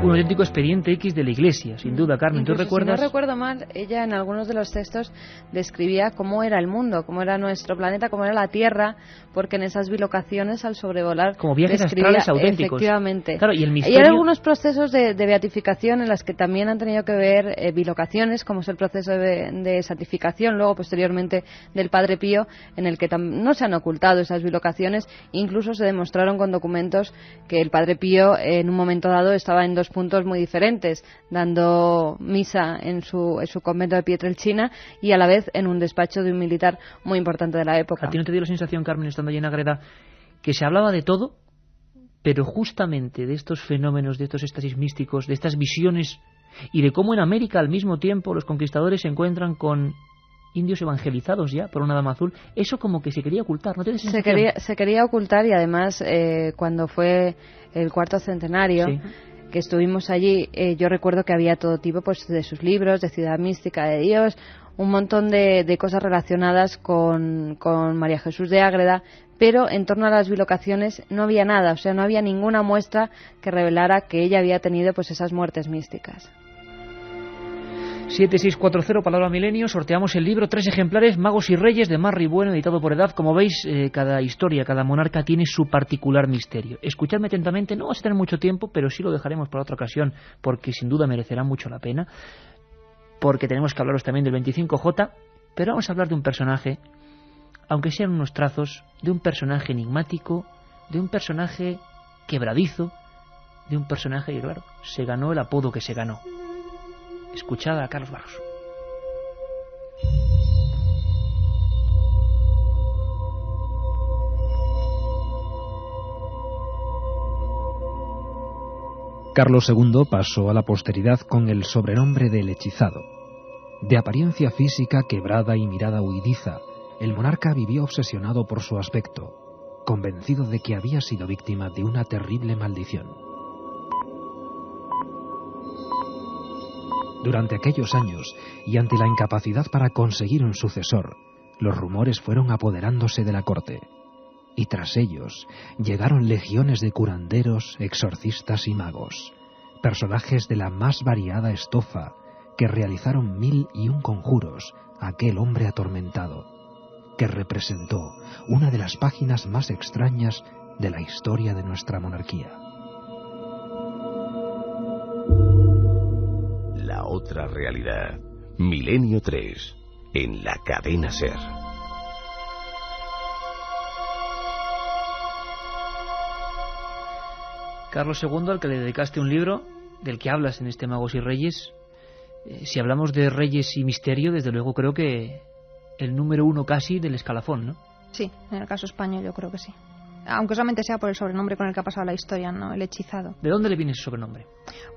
Un auténtico expediente X de la Iglesia, sin duda, Carmen. ¿Tú recuerdas? Si no recuerdo mal, ella en algunos de los textos describía cómo era el mundo, cómo era nuestro planeta, cómo era la Tierra, porque en esas bilocaciones al sobrevolar como viajes astrales auténticos. Efectivamente. Claro, y el misterio... Y hay algunos procesos de beatificación en las que también han tenido que ver bilocaciones, como es el proceso de santificación, luego posteriormente del Padre Pío, en el que no se han ocultado esas bilocaciones, incluso se demostraron con documentos que el Padre Pío en un momento dado estaba en dos puntos muy diferentes, dando misa en su convento de Pietrelcina y a la vez en un despacho de un militar muy importante de la época. ¿A ti no te dio la sensación, Carmen, estando allí en Ágreda, que se hablaba de todo, pero justamente de estos fenómenos, de estos éxtasis místicos, de estas visiones, y de cómo en América al mismo tiempo los conquistadores se encuentran con indios evangelizados ya por una dama azul? Eso como que se quería ocultar, ¿no te da esa sensación? Se quería ocultar, y además cuando fue el cuarto centenario, sí, que estuvimos allí, yo recuerdo que había todo tipo, pues, de sus libros, de Ciudad Mística de Dios, un montón de cosas relacionadas con María Jesús de Ágreda, pero en torno a las bilocaciones no había nada, o sea, no había ninguna muestra que revelara que ella había tenido pues esas muertes místicas. 7640, Palabra Milenio. Sorteamos el libro, 3 ejemplares, Magos y Reyes, de Marri Bueno, editado por Edad. Como veis, cada historia, cada monarca tiene su particular misterio. Escuchadme atentamente, no vas a tener mucho tiempo, pero sí lo dejaremos para otra ocasión, porque sin duda merecerá mucho la pena, porque tenemos que hablaros también del 25J, pero vamos a hablar de un personaje, aunque sean unos trazos, de un personaje enigmático, de un personaje quebradizo, de un personaje que, claro, se ganó el apodo que se ganó. Escuchad a Carlos Barros. Carlos II pasó a la posteridad con el sobrenombre del Hechizado. De apariencia física quebrada y mirada huidiza, el monarca vivió obsesionado por su aspecto, convencido de que había sido víctima de una terrible maldición. Durante aquellos años, y ante la incapacidad para conseguir un sucesor, los rumores fueron apoderándose de la corte, y tras ellos llegaron legiones de curanderos, exorcistas y magos, personajes de la más variada estofa, que realizaron 1001 conjuros a aquel hombre atormentado, que representó una de las páginas más extrañas de la historia de nuestra monarquía. La otra realidad. Milenio 3. En la cadena SER. Carlos II, al que le dedicaste un libro del que hablas en este Magos y Reyes. Si hablamos de reyes y misterio, desde luego creo que el número 1 casi del escalafón, ¿no? Sí, en el caso español yo creo que sí. Aunque solamente sea por el sobrenombre con el que ha pasado la historia, ¿no? El Hechizado. ¿De dónde le viene ese sobrenombre?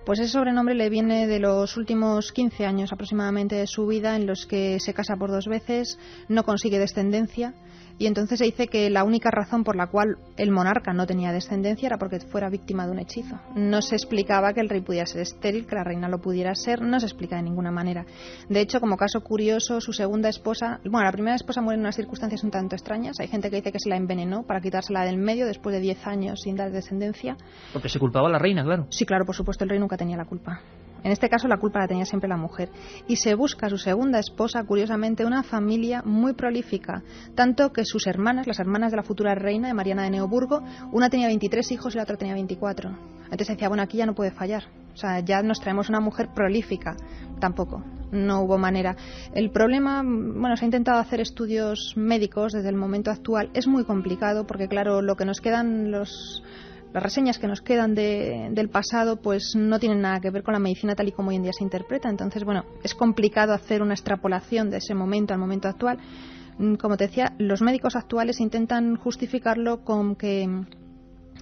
Pues ese sobrenombre le viene de los últimos 15 años aproximadamente de su vida, en los que se casa por 2 veces, no consigue descendencia, y entonces se dice que la única razón por la cual el monarca no tenía descendencia era porque fuera víctima de un hechizo. No se explicaba que el rey pudiera ser estéril, que la reina lo pudiera ser, no se explica de ninguna manera. De hecho, como caso curioso, su segunda esposa, bueno, la primera esposa muere en unas circunstancias un tanto extrañas. Hay gente que dice que se la envenenó para quitársela del medio después de 10 años sin dar descendencia. Porque se culpaba a la reina, claro. Sí, claro, por supuesto, el rey nunca tenía la culpa. En este caso la culpa la tenía siempre la mujer. Y se busca a su segunda esposa, curiosamente, una familia muy prolífica, tanto que sus hermanas, las hermanas de la futura reina, de Mariana de Neoburgo, una tenía 23 hijos y la otra tenía 24. Entonces decía, bueno, aquí ya no puede fallar. O sea, ya nos traemos una mujer prolífica. Tampoco, no hubo manera. El problema, bueno, se ha intentado hacer estudios médicos desde el momento actual. Es muy complicado porque, claro, lo que nos quedan, las reseñas que nos quedan del pasado, pues no tienen nada que ver con la medicina tal y como hoy en día se interpreta. Entonces, bueno, es complicado hacer una extrapolación de ese momento al momento actual. Como te decía, los médicos actuales intentan justificarlo con que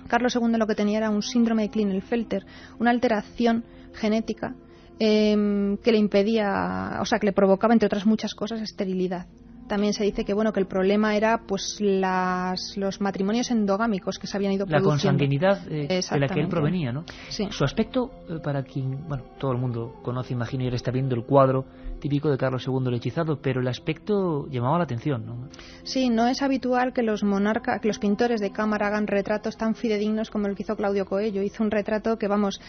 Carlos II lo que tenía era un síndrome de Klinefelter, una alteración genética que le impedía, o sea, que le provocaba, entre otras muchas cosas, esterilidad. También se dice que bueno, que el problema era pues los matrimonios endogámicos que se habían ido produciendo. La consanguinidad de la que él provenía, ¿no? Sí. Su aspecto, para quien, bueno, todo el mundo conoce, imagino, y ahora está viendo el cuadro típico de Carlos II el hechizado, pero el aspecto llamaba la atención, ¿no? Sí, no es habitual que los pintores de cámara hagan retratos tan fidedignos como el que hizo Claudio Coello. Hizo un retrato que, vamos,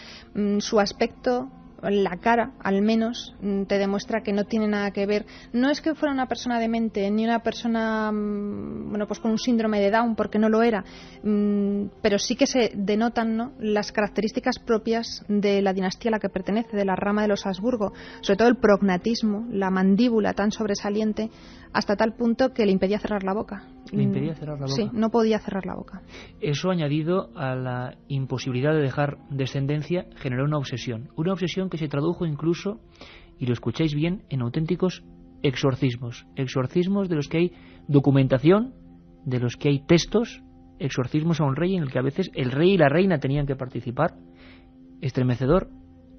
su aspecto, la cara, al menos, te demuestra que no tiene nada que ver. No es que fuera una persona demente, ni una persona, bueno, pues con un síndrome de Down, porque no lo era, pero sí que se denotan, ¿no?, las características propias de la dinastía a la que pertenece, de la rama de los Habsburgo, sobre todo el prognatismo, la mandíbula tan sobresaliente, hasta tal punto que le impedía cerrar la boca. ¿Le impedía cerrar la boca? Sí, no podía cerrar la boca. Eso, añadido a la imposibilidad de dejar descendencia, generó una obsesión que se tradujo incluso, y lo escucháis bien, en auténticos exorcismos de los que hay documentación, de los que hay textos, exorcismos a un rey en el que a veces el rey y la reina tenían que participar. Estremecedor,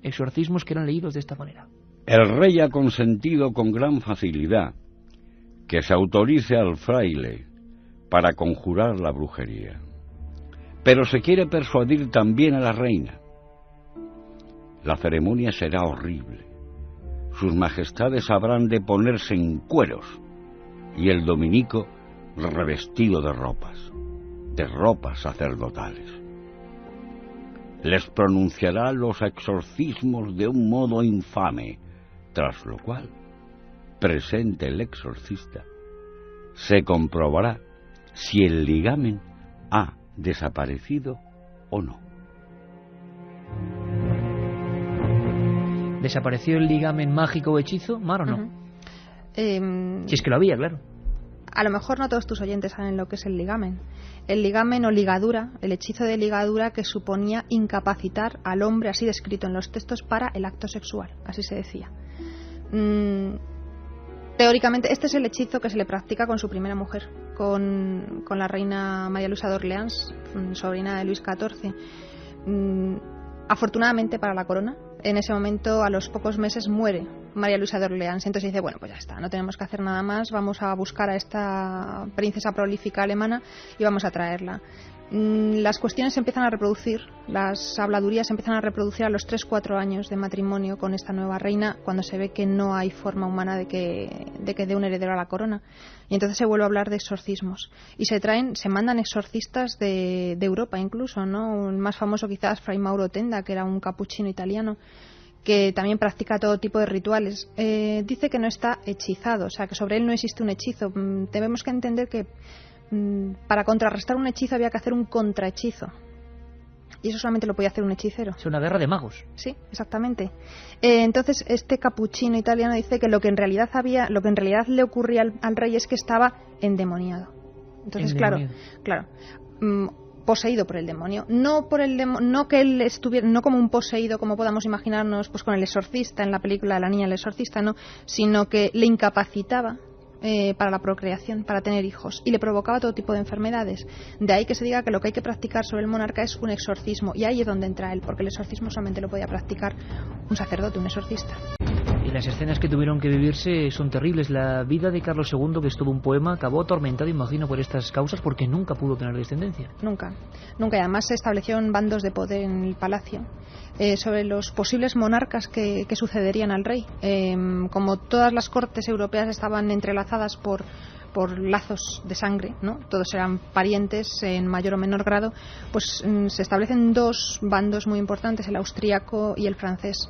exorcismos que eran leídos de esta manera. El rey ha consentido con gran facilidad que se autorice al fraile para conjurar la brujería, pero se quiere persuadir también a la reina. La ceremonia será horrible. Sus majestades habrán de ponerse en cueros y el dominico revestido de ropas sacerdotales. Les pronunciará los exorcismos de un modo infame, tras lo cual, presente el exorcista, se comprobará si el ligamen ha desaparecido o no. ¿Desapareció el ligamen mágico o hechizo, Mar, o no? Si es que lo había, claro. A lo mejor no todos tus oyentes saben lo que es el ligamen. El ligamen o ligadura, el hechizo de ligadura que suponía incapacitar al hombre, así descrito en los textos, para el acto sexual, así se decía. Teóricamente, este es el hechizo que se le practica con su primera mujer, con la reina María Luisa de Orleans, sobrina de Luis XIV. Afortunadamente para la corona, en ese momento, a los pocos meses, muere María Luisa de Orleans. Entonces dice, bueno, pues ya está, no tenemos que hacer nada más, vamos a buscar a esta princesa prolífica alemana y vamos a traerla. Las cuestiones se empiezan a reproducir, las habladurías se empiezan a reproducir a los 3-4 años de matrimonio con esta nueva reina, cuando se ve que no hay forma humana de que dé un heredero a la corona. Y entonces se vuelve a hablar de exorcismos. Y se mandan exorcistas de Europa incluso, ¿no? El más famoso quizás, Fray Mauro Tenda, que era un capuchino italiano, que también practica todo tipo de rituales. Dice que no está hechizado, o sea, que sobre él no existe un hechizo. Tenemos que entender que para contrarrestar un hechizo había que hacer un contrahechizo, y eso solamente lo podía hacer un hechicero. Es una guerra de magos. Sí, exactamente. Entonces este capuchino italiano dice que lo que en realidad le ocurría al rey es que estaba endemoniado. Entonces, claro, poseído por el demonio, no que él estuviera, no como un poseído como podamos imaginarnos, pues con el exorcista en la película de La niña del exorcista, no, sino que le incapacitaba para la procreación, para tener hijos, y le provocaba todo tipo de enfermedades. De ahí que se diga que lo que hay que practicar sobre el monarca es un exorcismo, y ahí es donde entra él, porque el exorcismo solamente lo podía practicar un sacerdote, un exorcista. Y las escenas que tuvieron que vivirse son terribles. La vida de Carlos II, que es todo un poema, acabó atormentado, imagino, por estas causas, porque nunca pudo tener descendencia. Nunca. Y además se establecieron bandos de poder en el palacio sobre los posibles monarcas que sucederían al rey. Como todas las cortes europeas estaban entrelazadas por lazos de sangre, ¿no? Todos eran parientes en mayor o menor grado, pues se establecen dos bandos muy importantes, el austríaco y el francés.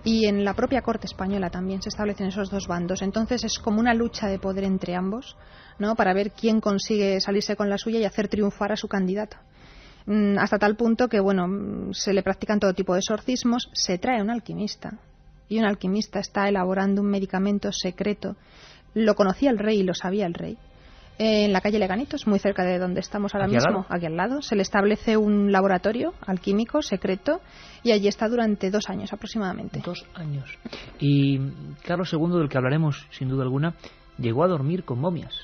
Y en la propia corte española también se establecen esos dos bandos. Entonces es como una lucha de poder entre ambos, ¿no?, para ver quién consigue salirse con la suya y hacer triunfar a su candidato. Hasta tal punto que, bueno, se le practican todo tipo de exorcismos. Se trae un alquimista, y un alquimista está elaborando un medicamento secreto. Lo conocía el rey y lo sabía el rey. En la calle Leganitos, muy cerca de donde estamos ahora mismo, aquí al lado, se le establece un laboratorio alquímico secreto, y allí está durante 2 años aproximadamente. 2 años. Y Carlos II, del que hablaremos sin duda alguna, llegó a dormir con momias.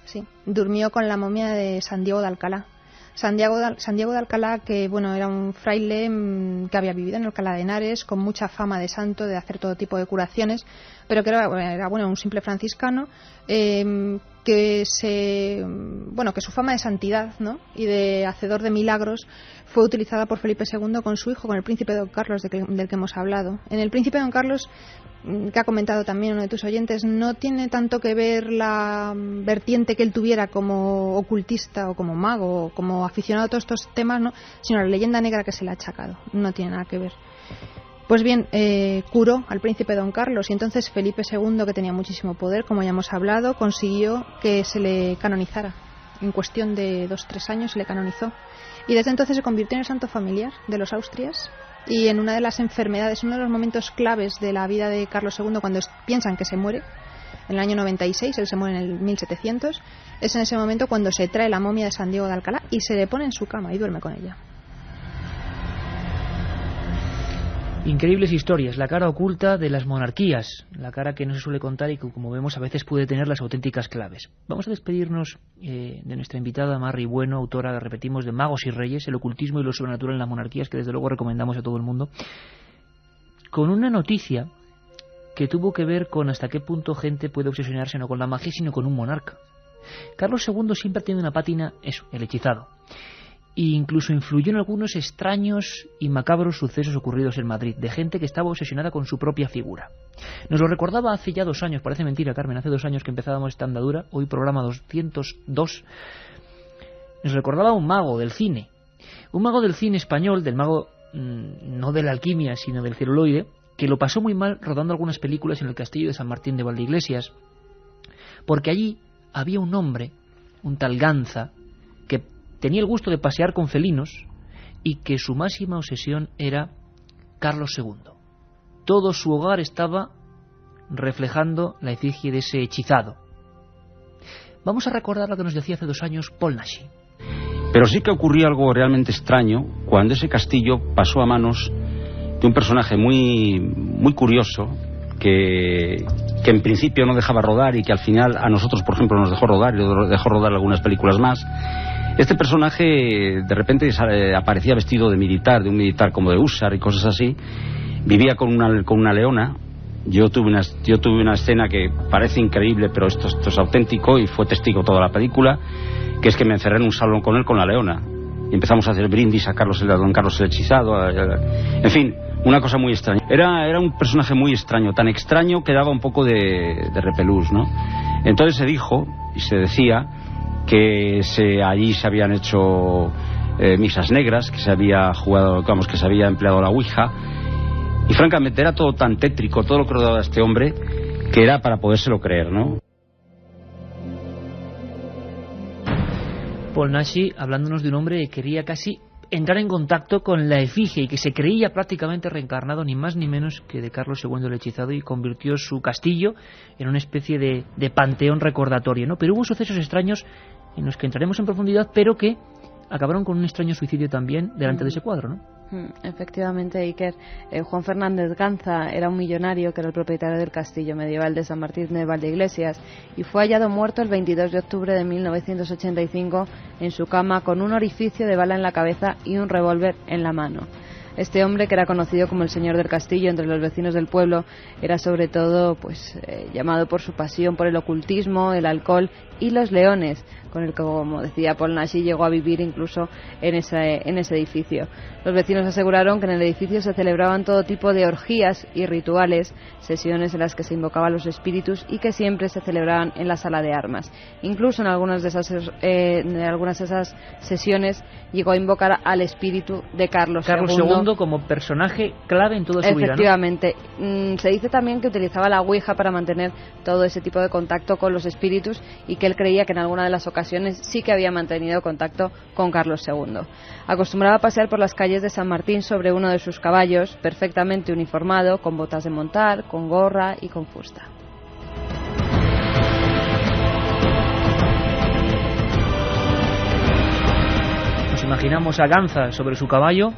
Sí, durmió con la momia de San Diego de Alcalá. Santiago de Alcalá, que bueno, era un fraile que había vivido en Alcalá de Henares, con mucha fama de santo, de hacer todo tipo de curaciones, pero que era bueno, un simple franciscano, que su fama de santidad, ¿no?, y de hacedor de milagros fue utilizada por Felipe II con su hijo, con el príncipe Don Carlos del que hemos hablado. En el príncipe Don Carlos, que ha comentado también uno de tus oyentes, no tiene tanto que ver la vertiente que él tuviera como ocultista o como mago o como aficionado a todos estos temas, ¿no?, sino la leyenda negra que se le ha achacado. No tiene nada que ver. Pues bien, curó al príncipe Don Carlos, y entonces Felipe II, que tenía muchísimo poder, como ya hemos hablado, consiguió que se le canonizara. En cuestión de 2-3 años se le canonizó. Y desde entonces se convirtió en el santo familiar de los Austrias. Y en una de las enfermedades, uno de los momentos claves de la vida de Carlos II, cuando piensan que se muere, en el año 96, él se muere en el 1700, es en ese momento cuando se trae la momia de San Diego de Alcalá y se le pone en su cama y duerme con ella. Increíbles historias, la cara oculta de las monarquías, la cara que no se suele contar y que, como vemos, a veces puede tener las auténticas claves. Vamos a despedirnos de nuestra invitada Marri Bueno, autora, repetimos, de Magos y Reyes, el ocultismo y lo sobrenatural en las monarquías, que desde luego recomendamos a todo el mundo, con una noticia que tuvo que ver con hasta qué punto gente puede obsesionarse no con la magia, sino con un monarca. Carlos II siempre ha tenido una pátina, eso, el hechizado. E incluso influyó en algunos extraños y macabros sucesos ocurridos en Madrid, de gente que estaba obsesionada con su propia figura. Nos lo recordaba hace ya 2 años, parece mentira, Carmen, hace 2 años que empezábamos esta andadura, hoy programa 202, nos recordaba un mago del cine español, del mago no de la alquimia, sino del celuloide, que lo pasó muy mal rodando algunas películas en el castillo de San Martín de Valdeiglesias, porque allí había un hombre, un tal Ganza, que tenía el gusto de pasear con felinos y que su máxima obsesión era Carlos II. Todo su hogar estaba reflejando la efigie de ese hechizado. Vamos a recordar lo que nos decía hace 2 años Paul Naschy. Pero sí que ocurrió algo realmente extraño cuando ese castillo pasó a manos de un personaje muy, muy curioso que en principio no dejaba rodar y que al final a nosotros, por ejemplo, nos dejó rodar y dejó rodar algunas películas más. Este personaje de repente aparecía vestido de militar, de un militar como de húsar y cosas así. Vivía con una leona. Yo tuve una escena que parece increíble, pero esto es auténtico y fue testigo toda la película, que es que me encerré en un salón con él con la leona y empezamos a hacer brindis a Don Carlos el hechizado, en fin, una cosa muy extraña. Era un personaje muy extraño, tan extraño que daba un poco de repelús, ¿no? Entonces se dijo y se decía que allí se habían hecho misas negras, que se había jugado, que se había empleado la ouija, y francamente era todo tan tétrico, todo lo que rodaba a este hombre, que era para podérselo creer, ¿no? Paul Naschy hablándonos de un hombre que quería casi entrar en contacto con la efigie y que se creía prácticamente reencarnado ni más ni menos que de Carlos II el hechizado, y convirtió su castillo en una especie de panteón recordatorio, ¿no? Pero hubo sucesos extraños en los que entraremos en profundidad, pero que acabaron con un extraño suicidio también delante de ese cuadro, ¿no? Efectivamente, Iker. Juan Fernández Ganza era un millonario que era el propietario del castillo medieval de San Martín de Valdeiglesias y fue hallado muerto el 22 de octubre de 1985 en su cama con un orificio de bala en la cabeza y un revólver en la mano. Este hombre, que era conocido como el señor del castillo entre los vecinos del pueblo, era sobre todo llamado por su pasión por el ocultismo, el alcohol y los leones, con el que, como decía Paul Naschy, llegó a vivir incluso en ese edificio. Los vecinos aseguraron que en el edificio se celebraban todo tipo de orgías y rituales, sesiones en las que se invocaban los espíritus y que siempre se celebraban en la sala de armas. Incluso en algunas de esas sesiones llegó a invocar al espíritu de Carlos II como personaje clave en toda su vida, ¿no? Efectivamente. Se dice también que utilizaba la ouija para mantener todo ese tipo de contacto con los espíritus y que él creía que en alguna de las ocasiones sí que había mantenido contacto con Carlos II. Acostumbraba a pasear por las calles de San Martín sobre uno de sus caballos, perfectamente uniformado, con botas de montar, con gorra y con fusta. Nos imaginamos a Ganza sobre su caballo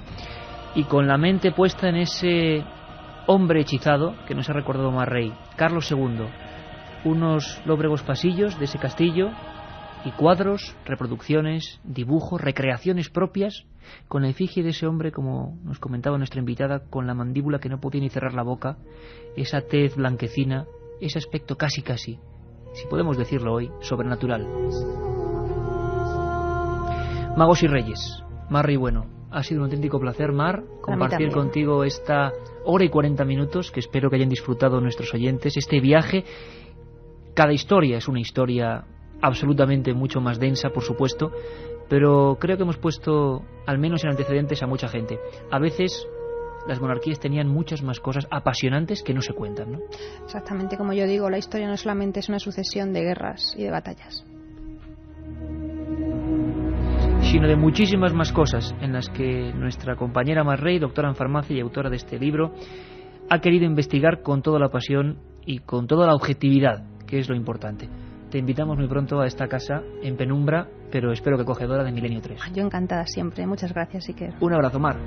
y con la mente puesta en ese hombre hechizado que nos ha recordado Marrey, Carlos II. Unos lóbregos pasillos de ese castillo, y cuadros, reproducciones, dibujos, recreaciones propias, con la efigie de ese hombre, como nos comentaba nuestra invitada, con la mandíbula que no podía ni cerrar la boca, esa tez blanquecina, ese aspecto casi, si podemos decirlo hoy, sobrenatural. Magos y Reyes, Mar y Bueno, ha sido un auténtico placer, Mar, compartir contigo esta hora y 40 minutos, que espero que hayan disfrutado nuestros oyentes, este viaje. Cada historia es una historia absolutamente mucho más densa, por supuesto, pero creo que hemos puesto, al menos en antecedentes, a mucha gente. A veces las monarquías tenían muchas más cosas apasionantes que no se cuentan, ¿no? Exactamente, como yo digo, la historia no solamente es una sucesión de guerras y de batallas, sino de muchísimas más cosas en las que nuestra compañera Mar Rey, doctora en farmacia y autora de este libro, ha querido investigar con toda la pasión y con toda la objetividad, que es lo importante. Te invitamos muy pronto a esta casa en penumbra, pero espero que acogedora, de Milenio 3. Yo encantada siempre. Muchas gracias, Iker. Un abrazo, Mar.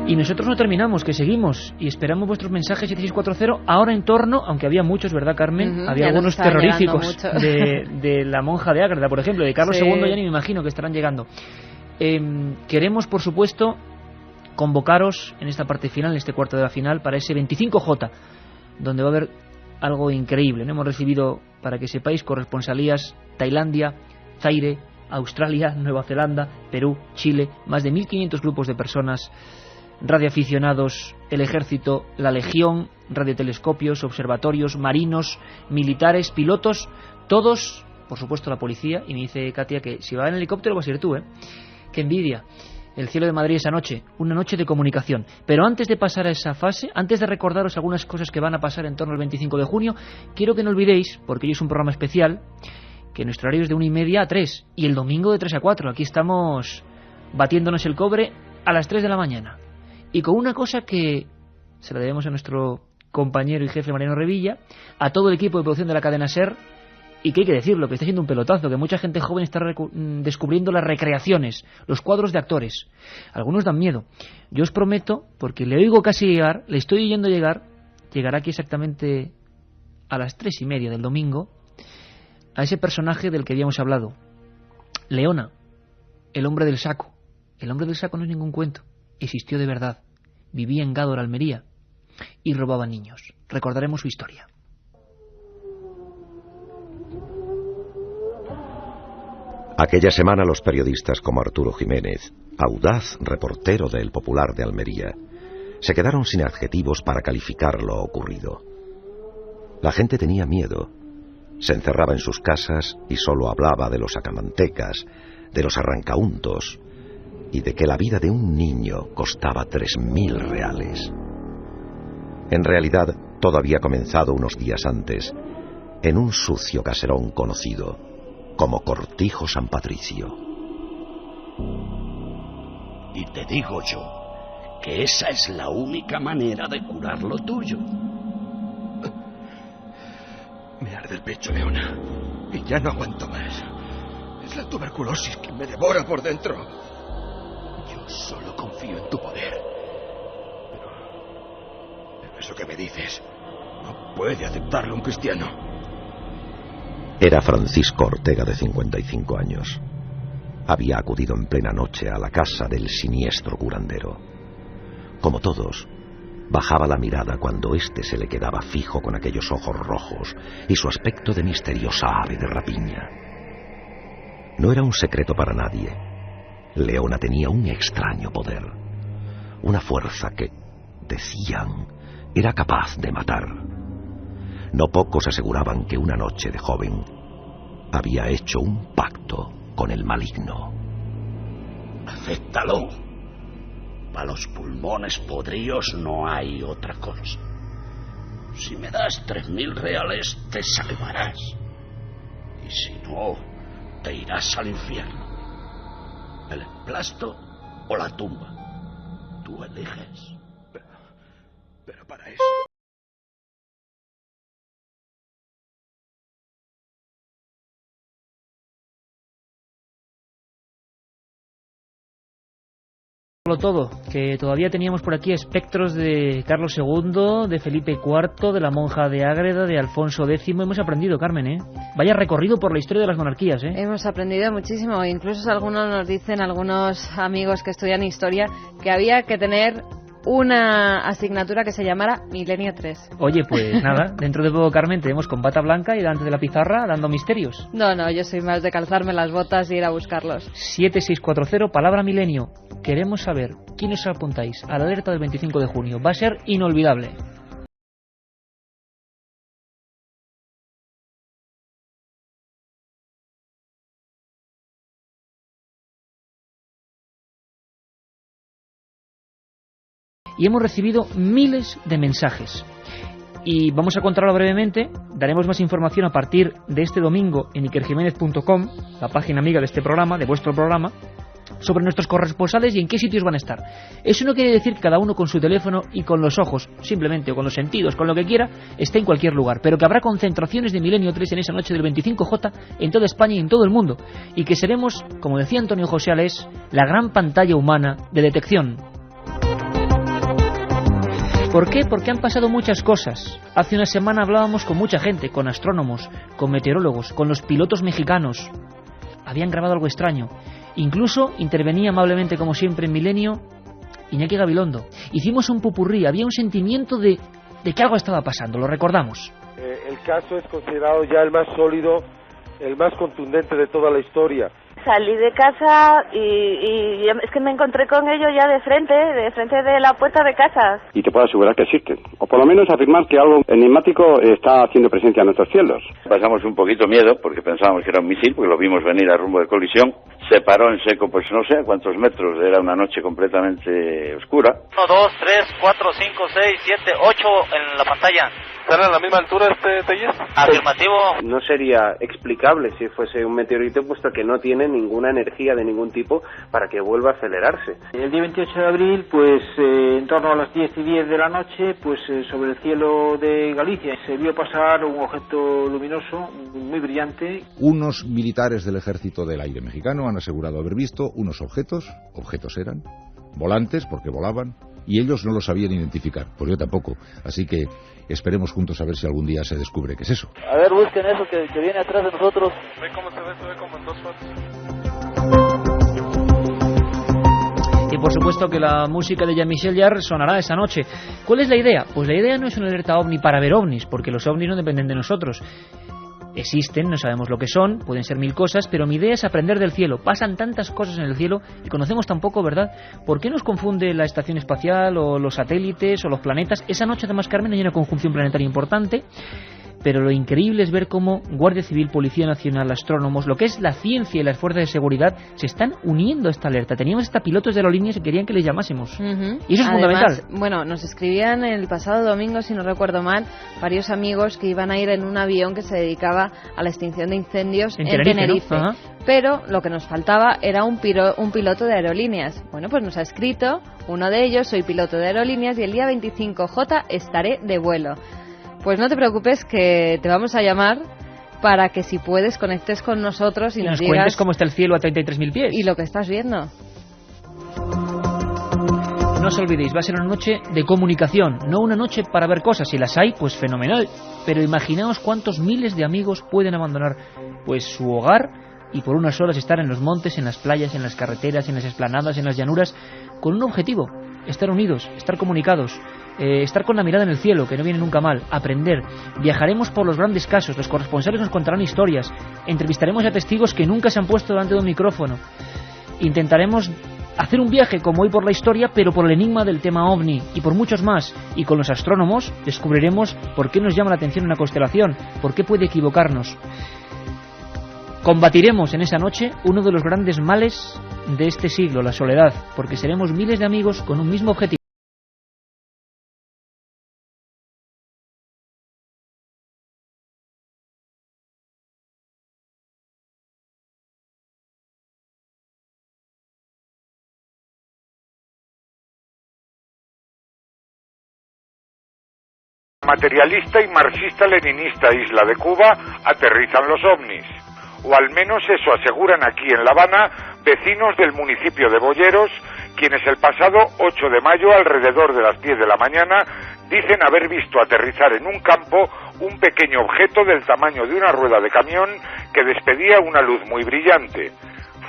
Y nosotros no terminamos, que seguimos y esperamos vuestros mensajes 7640 ahora en torno, aunque había muchos, ¿verdad, Carmen? Había algunos terroríficos de la monja de Ágreda, por ejemplo, de Carlos II, ya ni me imagino que estarán llegando. Queremos, por supuesto, convocaros en esta parte final, en este cuarto de la final, para ese 25J, donde va a haber algo increíble, ¿no? Hemos recibido, para que sepáis, corresponsalías Tailandia, Zaire, Australia, Nueva Zelanda, Perú, Chile, más de 1.500 grupos de personas, radioaficionados, el ejército, la legión, radiotelescopios, observatorios, marinos, militares, pilotos, todos, por supuesto la policía. Y me dice Katia que si va en helicóptero vas a ir tú, ¿eh? ¡Qué envidia! El cielo de Madrid esa noche, una noche de comunicación. Pero antes de pasar a esa fase, antes de recordaros algunas cosas que van a pasar en torno al 25 de junio, quiero que no olvidéis, porque hoy es un programa especial, que nuestro horario es de 1:30 a 3 y el domingo de 3 a 4. Aquí estamos batiéndonos el cobre a las 3 de la mañana. Y con una cosa que se la debemos a nuestro compañero y jefe Mariano Revilla, a todo el equipo de producción de la cadena SER, y que hay que decirlo, que está siendo un pelotazo, que mucha gente joven está descubriendo las recreaciones, los cuadros de actores. Algunos dan miedo. Yo os prometo, porque le oigo casi llegar, le estoy oyendo llegar, llegará aquí exactamente a las 3:30 del domingo, a ese personaje del que habíamos hablado, Leona, el hombre del saco. El hombre del saco no es ningún cuento, existió de verdad, vivía en Gádor, Almería, y robaba niños. Recordaremos su historia. Aquella semana los periodistas como Arturo Jiménez, audaz reportero de El Popular de Almería, se quedaron sin adjetivos para calificar lo ocurrido. La gente tenía miedo, se encerraba en sus casas y solo hablaba de los sacamantecas, de los arrancauntos y de que la vida de un niño costaba 3.000 reales. En realidad, todo había comenzado unos días antes, en un sucio caserón conocido como Cortijo San Patricio. Y te digo yo que esa es la única manera de curar lo tuyo. Me arde el pecho, Leona, y ya no aguanto más. Es la tuberculosis que me devora por dentro. Yo solo confío en tu poder. Pero eso que me dices no puede aceptarlo un cristiano. Era Francisco Ortega, de 55 años. Había acudido en plena noche a la casa del siniestro curandero. Como todos, bajaba la mirada cuando éste se le quedaba fijo con aquellos ojos rojos y su aspecto de misteriosa ave de rapiña. No era un secreto para nadie. Leona tenía un extraño poder, una fuerza que, decían, era capaz de matar. No pocos aseguraban que una noche de joven había hecho un pacto con el maligno. Acéptalo. Para los pulmones podridos no hay otra cosa. Si me das 3.000 reales, te salvarás. Y si no, te irás al infierno. ¿El emplasto o la tumba? Tú eliges. Pero para eso... Todo, que todavía teníamos por aquí espectros de Carlos II, de Felipe IV, de la monja de Ágreda, de Alfonso X. Hemos aprendido, Carmen, ¿eh? Vaya recorrido por la historia de las monarquías, ¿eh? Hemos aprendido muchísimo. Incluso algunos nos dicen, algunos amigos que estudian historia, que había que tener una asignatura que se llamara Milenio 3. Oye, pues nada, dentro de poco, Carmen, tenemos con bata blanca y delante de la pizarra dando misterios. No, yo soy más de calzarme las botas y ir a buscarlos. 7640, palabra milenio. Queremos saber quiénes os apuntáis a la alerta del 25 de junio. Va a ser inolvidable. Y hemos recibido miles de mensajes. Y vamos a contarlo brevemente. Daremos más información a partir de este domingo en ikerjimenez.com, la página amiga de este programa, de vuestro programa, sobre nuestros corresponsales y en qué sitios van a estar. Eso no quiere decir que cada uno con su teléfono y con los ojos, simplemente, o con los sentidos, con lo que quiera, esté en cualquier lugar, pero que habrá concentraciones de Milenio 3 en esa noche del 25J en toda España y en todo el mundo, y que seremos, como decía Antonio José Alés, la gran pantalla humana de detección. ¿Por qué? Porque han pasado muchas cosas. Hace una semana hablábamos con mucha gente, con astrónomos, con meteorólogos, con los pilotos mexicanos. Habían grabado algo extraño. Incluso intervenía amablemente, como siempre en Milenio, Iñaki Gabilondo. Hicimos un popurrí, había un sentimiento de que algo estaba pasando, lo recordamos. El caso es considerado ya el más sólido, el más contundente de toda la historia. Salí de casa y es que me encontré con ellos ya de frente de la puerta de casa. Y te puedo asegurar que existen, o por lo menos afirmar que algo enigmático está haciendo presencia en nuestros cielos. Pasamos un poquito miedo porque pensábamos que era un misil, porque lo vimos venir a rumbo de colisión. Se paró en seco, pues no sé a cuántos metros, era una noche completamente oscura. 1, 2, 3, 4, 5, 6, 7, 8 en la pantalla. ¿Están a la misma altura Telles? Afirmativo. No sería explicable si fuese un meteorito, puesto que no tiene ninguna energía de ningún tipo para que vuelva a acelerarse. El día 28 de abril, pues en torno a las 10:10 de la noche, pues sobre el cielo de Galicia se vio pasar un objeto luminoso muy brillante. Unos militares del Ejército del Aire mexicano han asegurado haber visto unos objetos eran, volantes porque volaban, y ellos no lo sabían identificar, pues yo tampoco, así que esperemos juntos a ver si algún día se descubre qué es eso. A ver, busquen eso que viene atrás de nosotros. Ve cómo se ve como en 2 fotos. Y por supuesto que la música de Jean-Michel Jarre sonará esa noche. ¿Cuál es la idea? Pues la idea no es una alerta ovni para ver ovnis, porque los ovnis no dependen de nosotros. Existen, no sabemos lo que son, pueden ser 1000 cosas, pero mi idea es aprender del cielo. Pasan tantas cosas en el cielo y conocemos tan poco, ¿verdad? ¿Por qué nos confunde la estación espacial o los satélites o los planetas? Esa noche, además, Carmen, hay una conjunción planetaria importante, pero lo increíble es ver cómo Guardia Civil, Policía Nacional, astrónomos, lo que es la ciencia y las fuerzas de seguridad se están uniendo a esta alerta. Teníamos hasta pilotos de aerolíneas que querían que les llamásemos. Y eso es fundamental. Bueno, nos escribían el pasado domingo, si no recuerdo mal, varios amigos que iban a ir en un avión que se dedicaba a la extinción de incendios en Tenerife. ¿No? Pero lo que nos faltaba era un piloto de aerolíneas. Bueno, pues nos ha escrito uno de ellos: soy piloto de aerolíneas y el día 25J estaré de vuelo. Pues no te preocupes, que te vamos a llamar para que, si puedes, conectes con nosotros y nos digas cuentes cómo está el cielo a 33.000 pies. Y lo que estás viendo. No os olvidéis, va a ser una noche de comunicación, no una noche para ver cosas. Si las hay, pues fenomenal. Pero imaginaos cuántos miles de amigos pueden abandonar pues su hogar y por unas horas estar en los montes, en las playas, en las carreteras, en las esplanadas, en las llanuras, con un objetivo: estar unidos, estar comunicados. Estar con la mirada en el cielo, que no viene nunca mal, aprender. Viajaremos por los grandes casos, los corresponsales nos contarán historias, entrevistaremos a testigos que nunca se han puesto delante de un micrófono. Intentaremos hacer un viaje como hoy por la historia, pero por el enigma del tema ovni y por muchos más. Y con los astrónomos descubriremos por qué nos llama la atención una constelación, por qué puede equivocarnos. Combatiremos en esa noche uno de los grandes males de este siglo, la soledad, porque seremos miles de amigos con un mismo objetivo. Materialista y marxista-leninista isla de Cuba aterrizan los ovnis, o al menos eso aseguran aquí en La Habana vecinos del municipio de Boyeros quienes el pasado 8 de mayo, alrededor de las 10 de la mañana, dicen haber visto aterrizar en un campo un pequeño objeto del tamaño de una rueda de camión que despedía una luz muy brillante.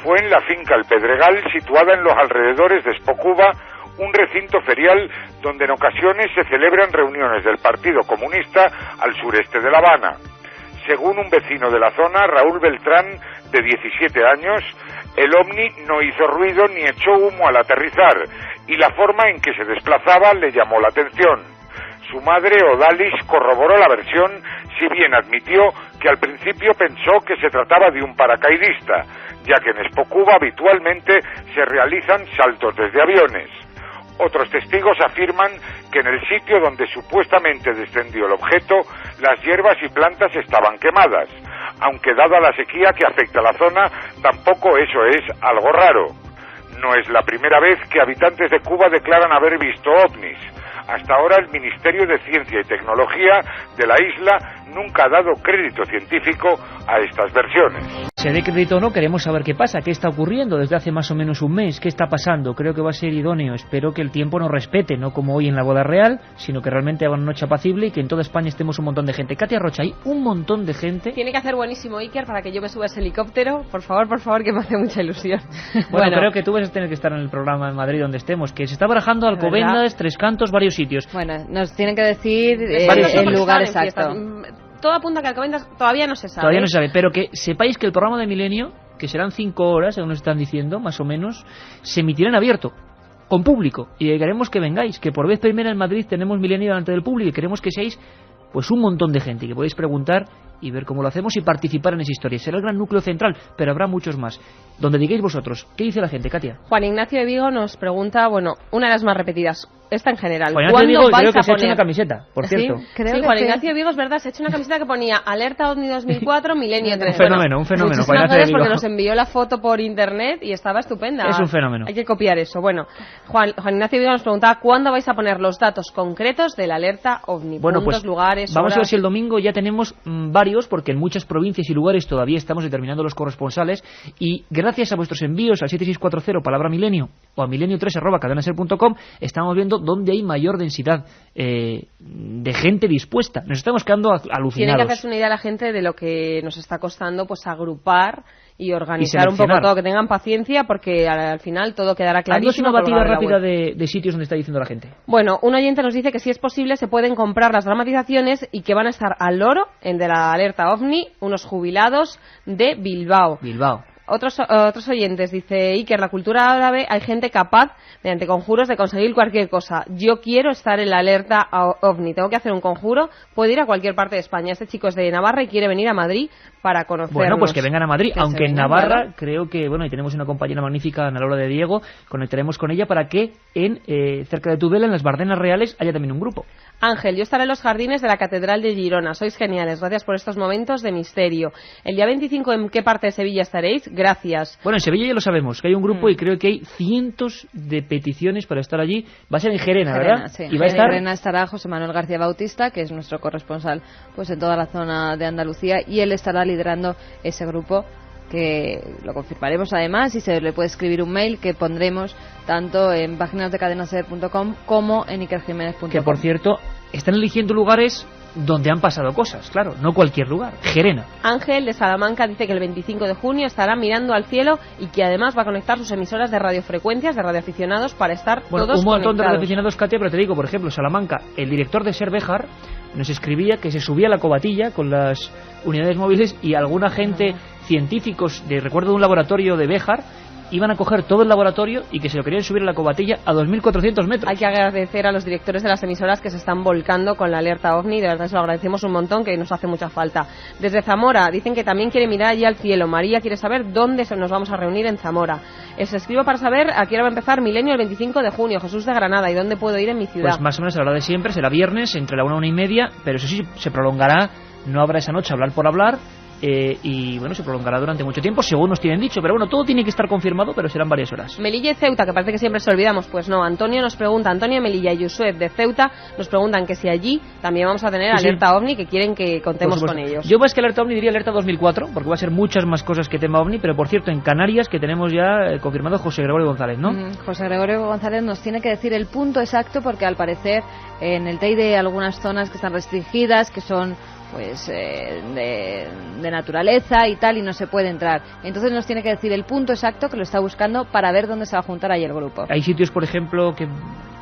Fue en la finca El Pedregal, situada en los alrededores de Espocuba, un recinto ferial donde en ocasiones se celebran reuniones del Partido Comunista al sureste de La Habana. Según un vecino de la zona, Raúl Beltrán, de 17 años, el ovni no hizo ruido ni echó humo al aterrizar, y la forma en que se desplazaba le llamó la atención. Su madre, Odalis, corroboró la versión, si bien admitió que al principio pensó que se trataba de un paracaidista, ya que en Espocuba habitualmente se realizan saltos desde aviones. Otros testigos afirman que en el sitio donde supuestamente descendió el objeto, las hierbas y plantas estaban quemadas, aunque dada la sequía que afecta a la zona, tampoco eso es algo raro. No es la primera vez que habitantes de Cuba declaran haber visto ovnis. Hasta ahora el Ministerio de Ciencia y Tecnología de la isla nunca ha dado crédito científico a estas versiones. Se dé crédito o no, queremos saber qué pasa, qué está ocurriendo desde hace más o menos un mes, qué está pasando. Creo que va a ser idóneo, espero que el tiempo nos respete, no como hoy en la boda real, sino que realmente haga una noche apacible y que en toda España estemos un montón de gente. Katia Rocha, hay un montón de gente. Tiene que hacer buenísimo Iker para que yo me suba a ese helicóptero, por favor, que me hace mucha ilusión. Bueno, creo que tú vas a tener que estar en el programa en Madrid donde estemos, que se está barajando Alcobendas, Tres Cantos, varios sitios. Bueno, nos tienen que decir el lugar exacto. Todo apunta a que Alcobendas todavía no se sabe. Todavía no se sabe, pero que sepáis que el programa de Milenio, que serán 5 horas, según nos están diciendo, más o menos, se emitirá en abierto, con público. Y queremos que vengáis, que por vez primera en Madrid tenemos Milenio delante del público y queremos que seáis pues un montón de gente, que podéis preguntar y ver cómo lo hacemos y participar en esa historia. Será el gran núcleo central, pero habrá muchos más. Donde digáis vosotros, ¿qué dice la gente, Katia? Juan Ignacio de Vigo nos pregunta, bueno, una de las más repetidas, esta en general. Juan Ignacio de Vigo creo que se ha hecho una camiseta, por cierto. Sí, Juan Ignacio de Vigo, es verdad, se ha hecho una camiseta que ponía Alerta OVNI 2004, Milenio 3. Un fenómeno. Juan Ignacio de Vigo, porque nos envió la foto por internet y estaba estupenda. Es un fenómeno. Hay que copiar eso. Bueno, Juan Ignacio de Vigo nos preguntaba cuándo vais a poner los datos concretos de la Alerta OVNI. Bueno, puntos, pues lugares, vamos horas. a ver si el domingo ya tenemos varios, porque en muchas provincias y lugares todavía estamos determinando los corresponsales, y gracias a vuestros envíos al 7640 palabra milenio o a milenio3@cadenaser.com estamos viendo dónde hay mayor densidad de gente dispuesta. Nos estamos quedando alucinados. Tiene que hacerse una idea la gente de lo que nos está costando pues agrupar y organizar un poco todo, que tengan paciencia porque al final todo quedará clarísimo. Haznos una batida rápida de sitios donde está diciendo la gente. Bueno, un oyente nos dice que si es posible se pueden comprar las dramatizaciones y que van a estar al loro en de la Alerta OVNI unos jubilados de Bilbao. Otros oyentes, dice Iker, la cultura árabe, hay gente capaz, mediante conjuros, de conseguir cualquier cosa. Yo quiero estar en la Alerta OVNI, tengo que hacer un conjuro, puedo ir a cualquier parte de España. Este chico es de Navarra y quiere venir a Madrid para conocernos. Bueno, pues que vengan a Madrid, que aunque en Navarra creo que, bueno, y tenemos una compañera magnífica, Ana Laura de Diego, conectaremos con ella para que cerca de Tudela, en las Bardenas Reales, haya también un grupo. Ángel, yo estaré en los jardines de la Catedral de Girona. Sois geniales, gracias por estos momentos de misterio. El día 25, ¿en qué parte de Sevilla estaréis? Gracias. Bueno, en Sevilla ya lo sabemos, que hay un grupo y creo que hay cientos de peticiones para estar allí. Va a ser en Gerena, ¿verdad? Sí. Y va a estar... En Gerena estará José Manuel García Bautista, que es nuestro corresponsal pues en toda la zona de Andalucía, y él estará liderando ese grupo, que lo confirmaremos además, y se le puede escribir un mail que pondremos tanto en páginas de cadenaser.com como en ikerjimenez.com. Que, por cierto, están eligiendo lugares donde han pasado cosas, claro, no cualquier lugar. Gerena. Ángel de Salamanca dice que el 25 de junio estará mirando al cielo y que además va a conectar sus emisoras de radiofrecuencias, de radioaficionados, para estar todos un montón conectados. De radioaficionados, Katia, pero te digo, por ejemplo, Salamanca, el director de Ser Béjar nos escribía que se subía a la cobatilla con las unidades móviles y alguna gente, científicos, recuerdo de un laboratorio de Béjar, iban a coger todo el laboratorio y que se lo querían subir a la cobatilla a 2.400 metros. Hay que agradecer a los directores de las emisoras que se están volcando con la Alerta OVNI, de verdad se lo agradecemos un montón, que nos hace mucha falta. Desde Zamora dicen que también quiere mirar allí al cielo. María quiere saber dónde nos vamos a reunir en Zamora. Les escribo para saber a qué hora va a empezar Milenio el 25 de junio. Jesús de Granada, ¿y dónde puedo ir en mi ciudad? Pues más o menos a la hora de siempre, será viernes entre la 1 y 1:30, pero eso sí, se prolongará, no habrá esa noche hablar por hablar, y bueno, se prolongará durante mucho tiempo, según nos tienen dicho, pero bueno, todo tiene que estar confirmado, pero serán varias horas. Melilla y Ceuta, que parece que siempre se olvidamos, pues no. Antonio Melilla y Yusuf de Ceuta nos preguntan que si allí también vamos a tener alerta OVNI, que quieren que contemos con ellos. Yo más que alerta OVNI diría alerta 2004, porque va a ser muchas más cosas que tema OVNI, pero por cierto, en Canarias, que tenemos ya confirmado José Gregorio González, ¿no? José Gregorio González nos tiene que decir el punto exacto, porque al parecer en el Teide hay algunas zonas que están restringidas, que son pues de naturaleza y tal, y no se puede entrar. Entonces nos tiene que decir el punto exacto, que lo está buscando para ver dónde se va a juntar ahí el grupo. Hay sitios, por ejemplo, que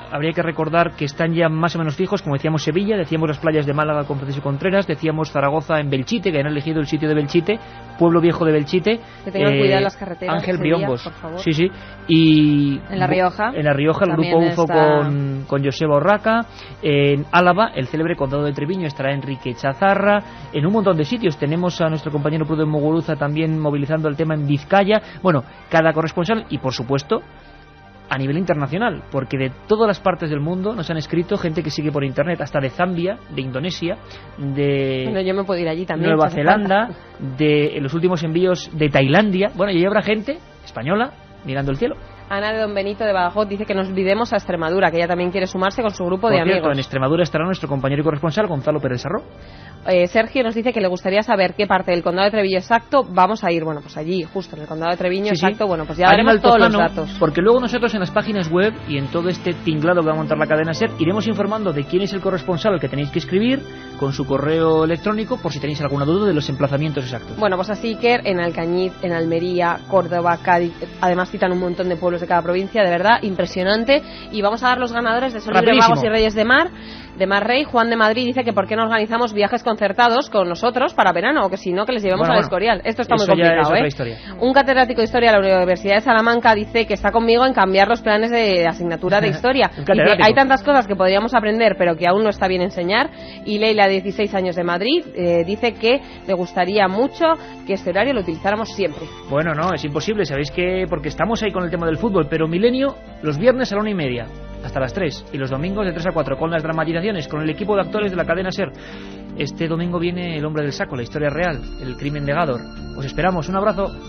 habría que recordar que están ya más o menos fijos, como decíamos Sevilla, decíamos las playas de Málaga con Francisco Contreras, decíamos Zaragoza en Belchite, que han elegido el sitio de Belchite, pueblo viejo de Belchite. Que tengan cuidado las carreteras. Ángel Sevilla, Briombos, por favor. sí. Y en La Rioja. En La Rioja el grupo UFO está... con Joseba Orraca. En Álava, el célebre condado de Treviño, estará Enrique Chazarra. En un montón de sitios tenemos a nuestro compañero Pruden Muguruza también movilizando el tema en Vizcaya. Bueno, cada corresponsal y por supuesto a nivel internacional, porque de todas las partes del mundo nos han escrito gente que sigue por internet, hasta de Zambia, de Indonesia, de bueno, yo me puedo ir allí también, Nueva Zelanda, de los últimos envíos de Tailandia. Bueno, y habrá gente española mirando el cielo. Ana de Don Benito de Badajoz dice que nos olvidemos a Extremadura, que ella también quiere sumarse con su grupo de amigos. En Extremadura estará nuestro compañero y corresponsal Gonzalo Pérez Sarró. Sergio nos dice que le gustaría saber qué parte del condado de Treviño exacto vamos a ir. Bueno, pues allí, justo en el condado de Treviño exacto. Bueno, pues ya daremos todos los datos. Porque luego nosotros en las páginas web y en todo este tinglado que va a montar la cadena SER iremos informando de quién es el corresponsal al que tenéis que escribir con su correo electrónico, por si tenéis alguna duda de los emplazamientos exactos. Bueno, pues así que en Alcañiz, en Almería, Córdoba, Cádiz, además citan un montón de pueblos de cada provincia, de verdad, impresionante. Y vamos a dar los ganadores de Sol Libre Magos y Reyes de Mar Rey. Juan de Madrid dice que por qué no organizamos viajes concertados con nosotros para verano, o que si no, que les llevemos al Escorial. Esto está muy complicado, Un catedrático de Historia de la Universidad de Salamanca dice que está conmigo en cambiar los planes de asignatura de Historia. Dice, hay tantas cosas que podríamos aprender, pero que aún no está bien enseñar. Y Leila, de 16 años de Madrid, dice que le gustaría mucho que este horario lo utilizáramos siempre. Bueno, no, es imposible, sabéis que porque estamos ahí con el tema del fútbol, pero Milenio los viernes a la 1:30 hasta las 3 y los domingos de 3 a 4 con las dramatizaciones, con el equipo de actores de la cadena SER. Este domingo viene El hombre del saco, la historia real, el crimen de Gádor. Os esperamos, un abrazo.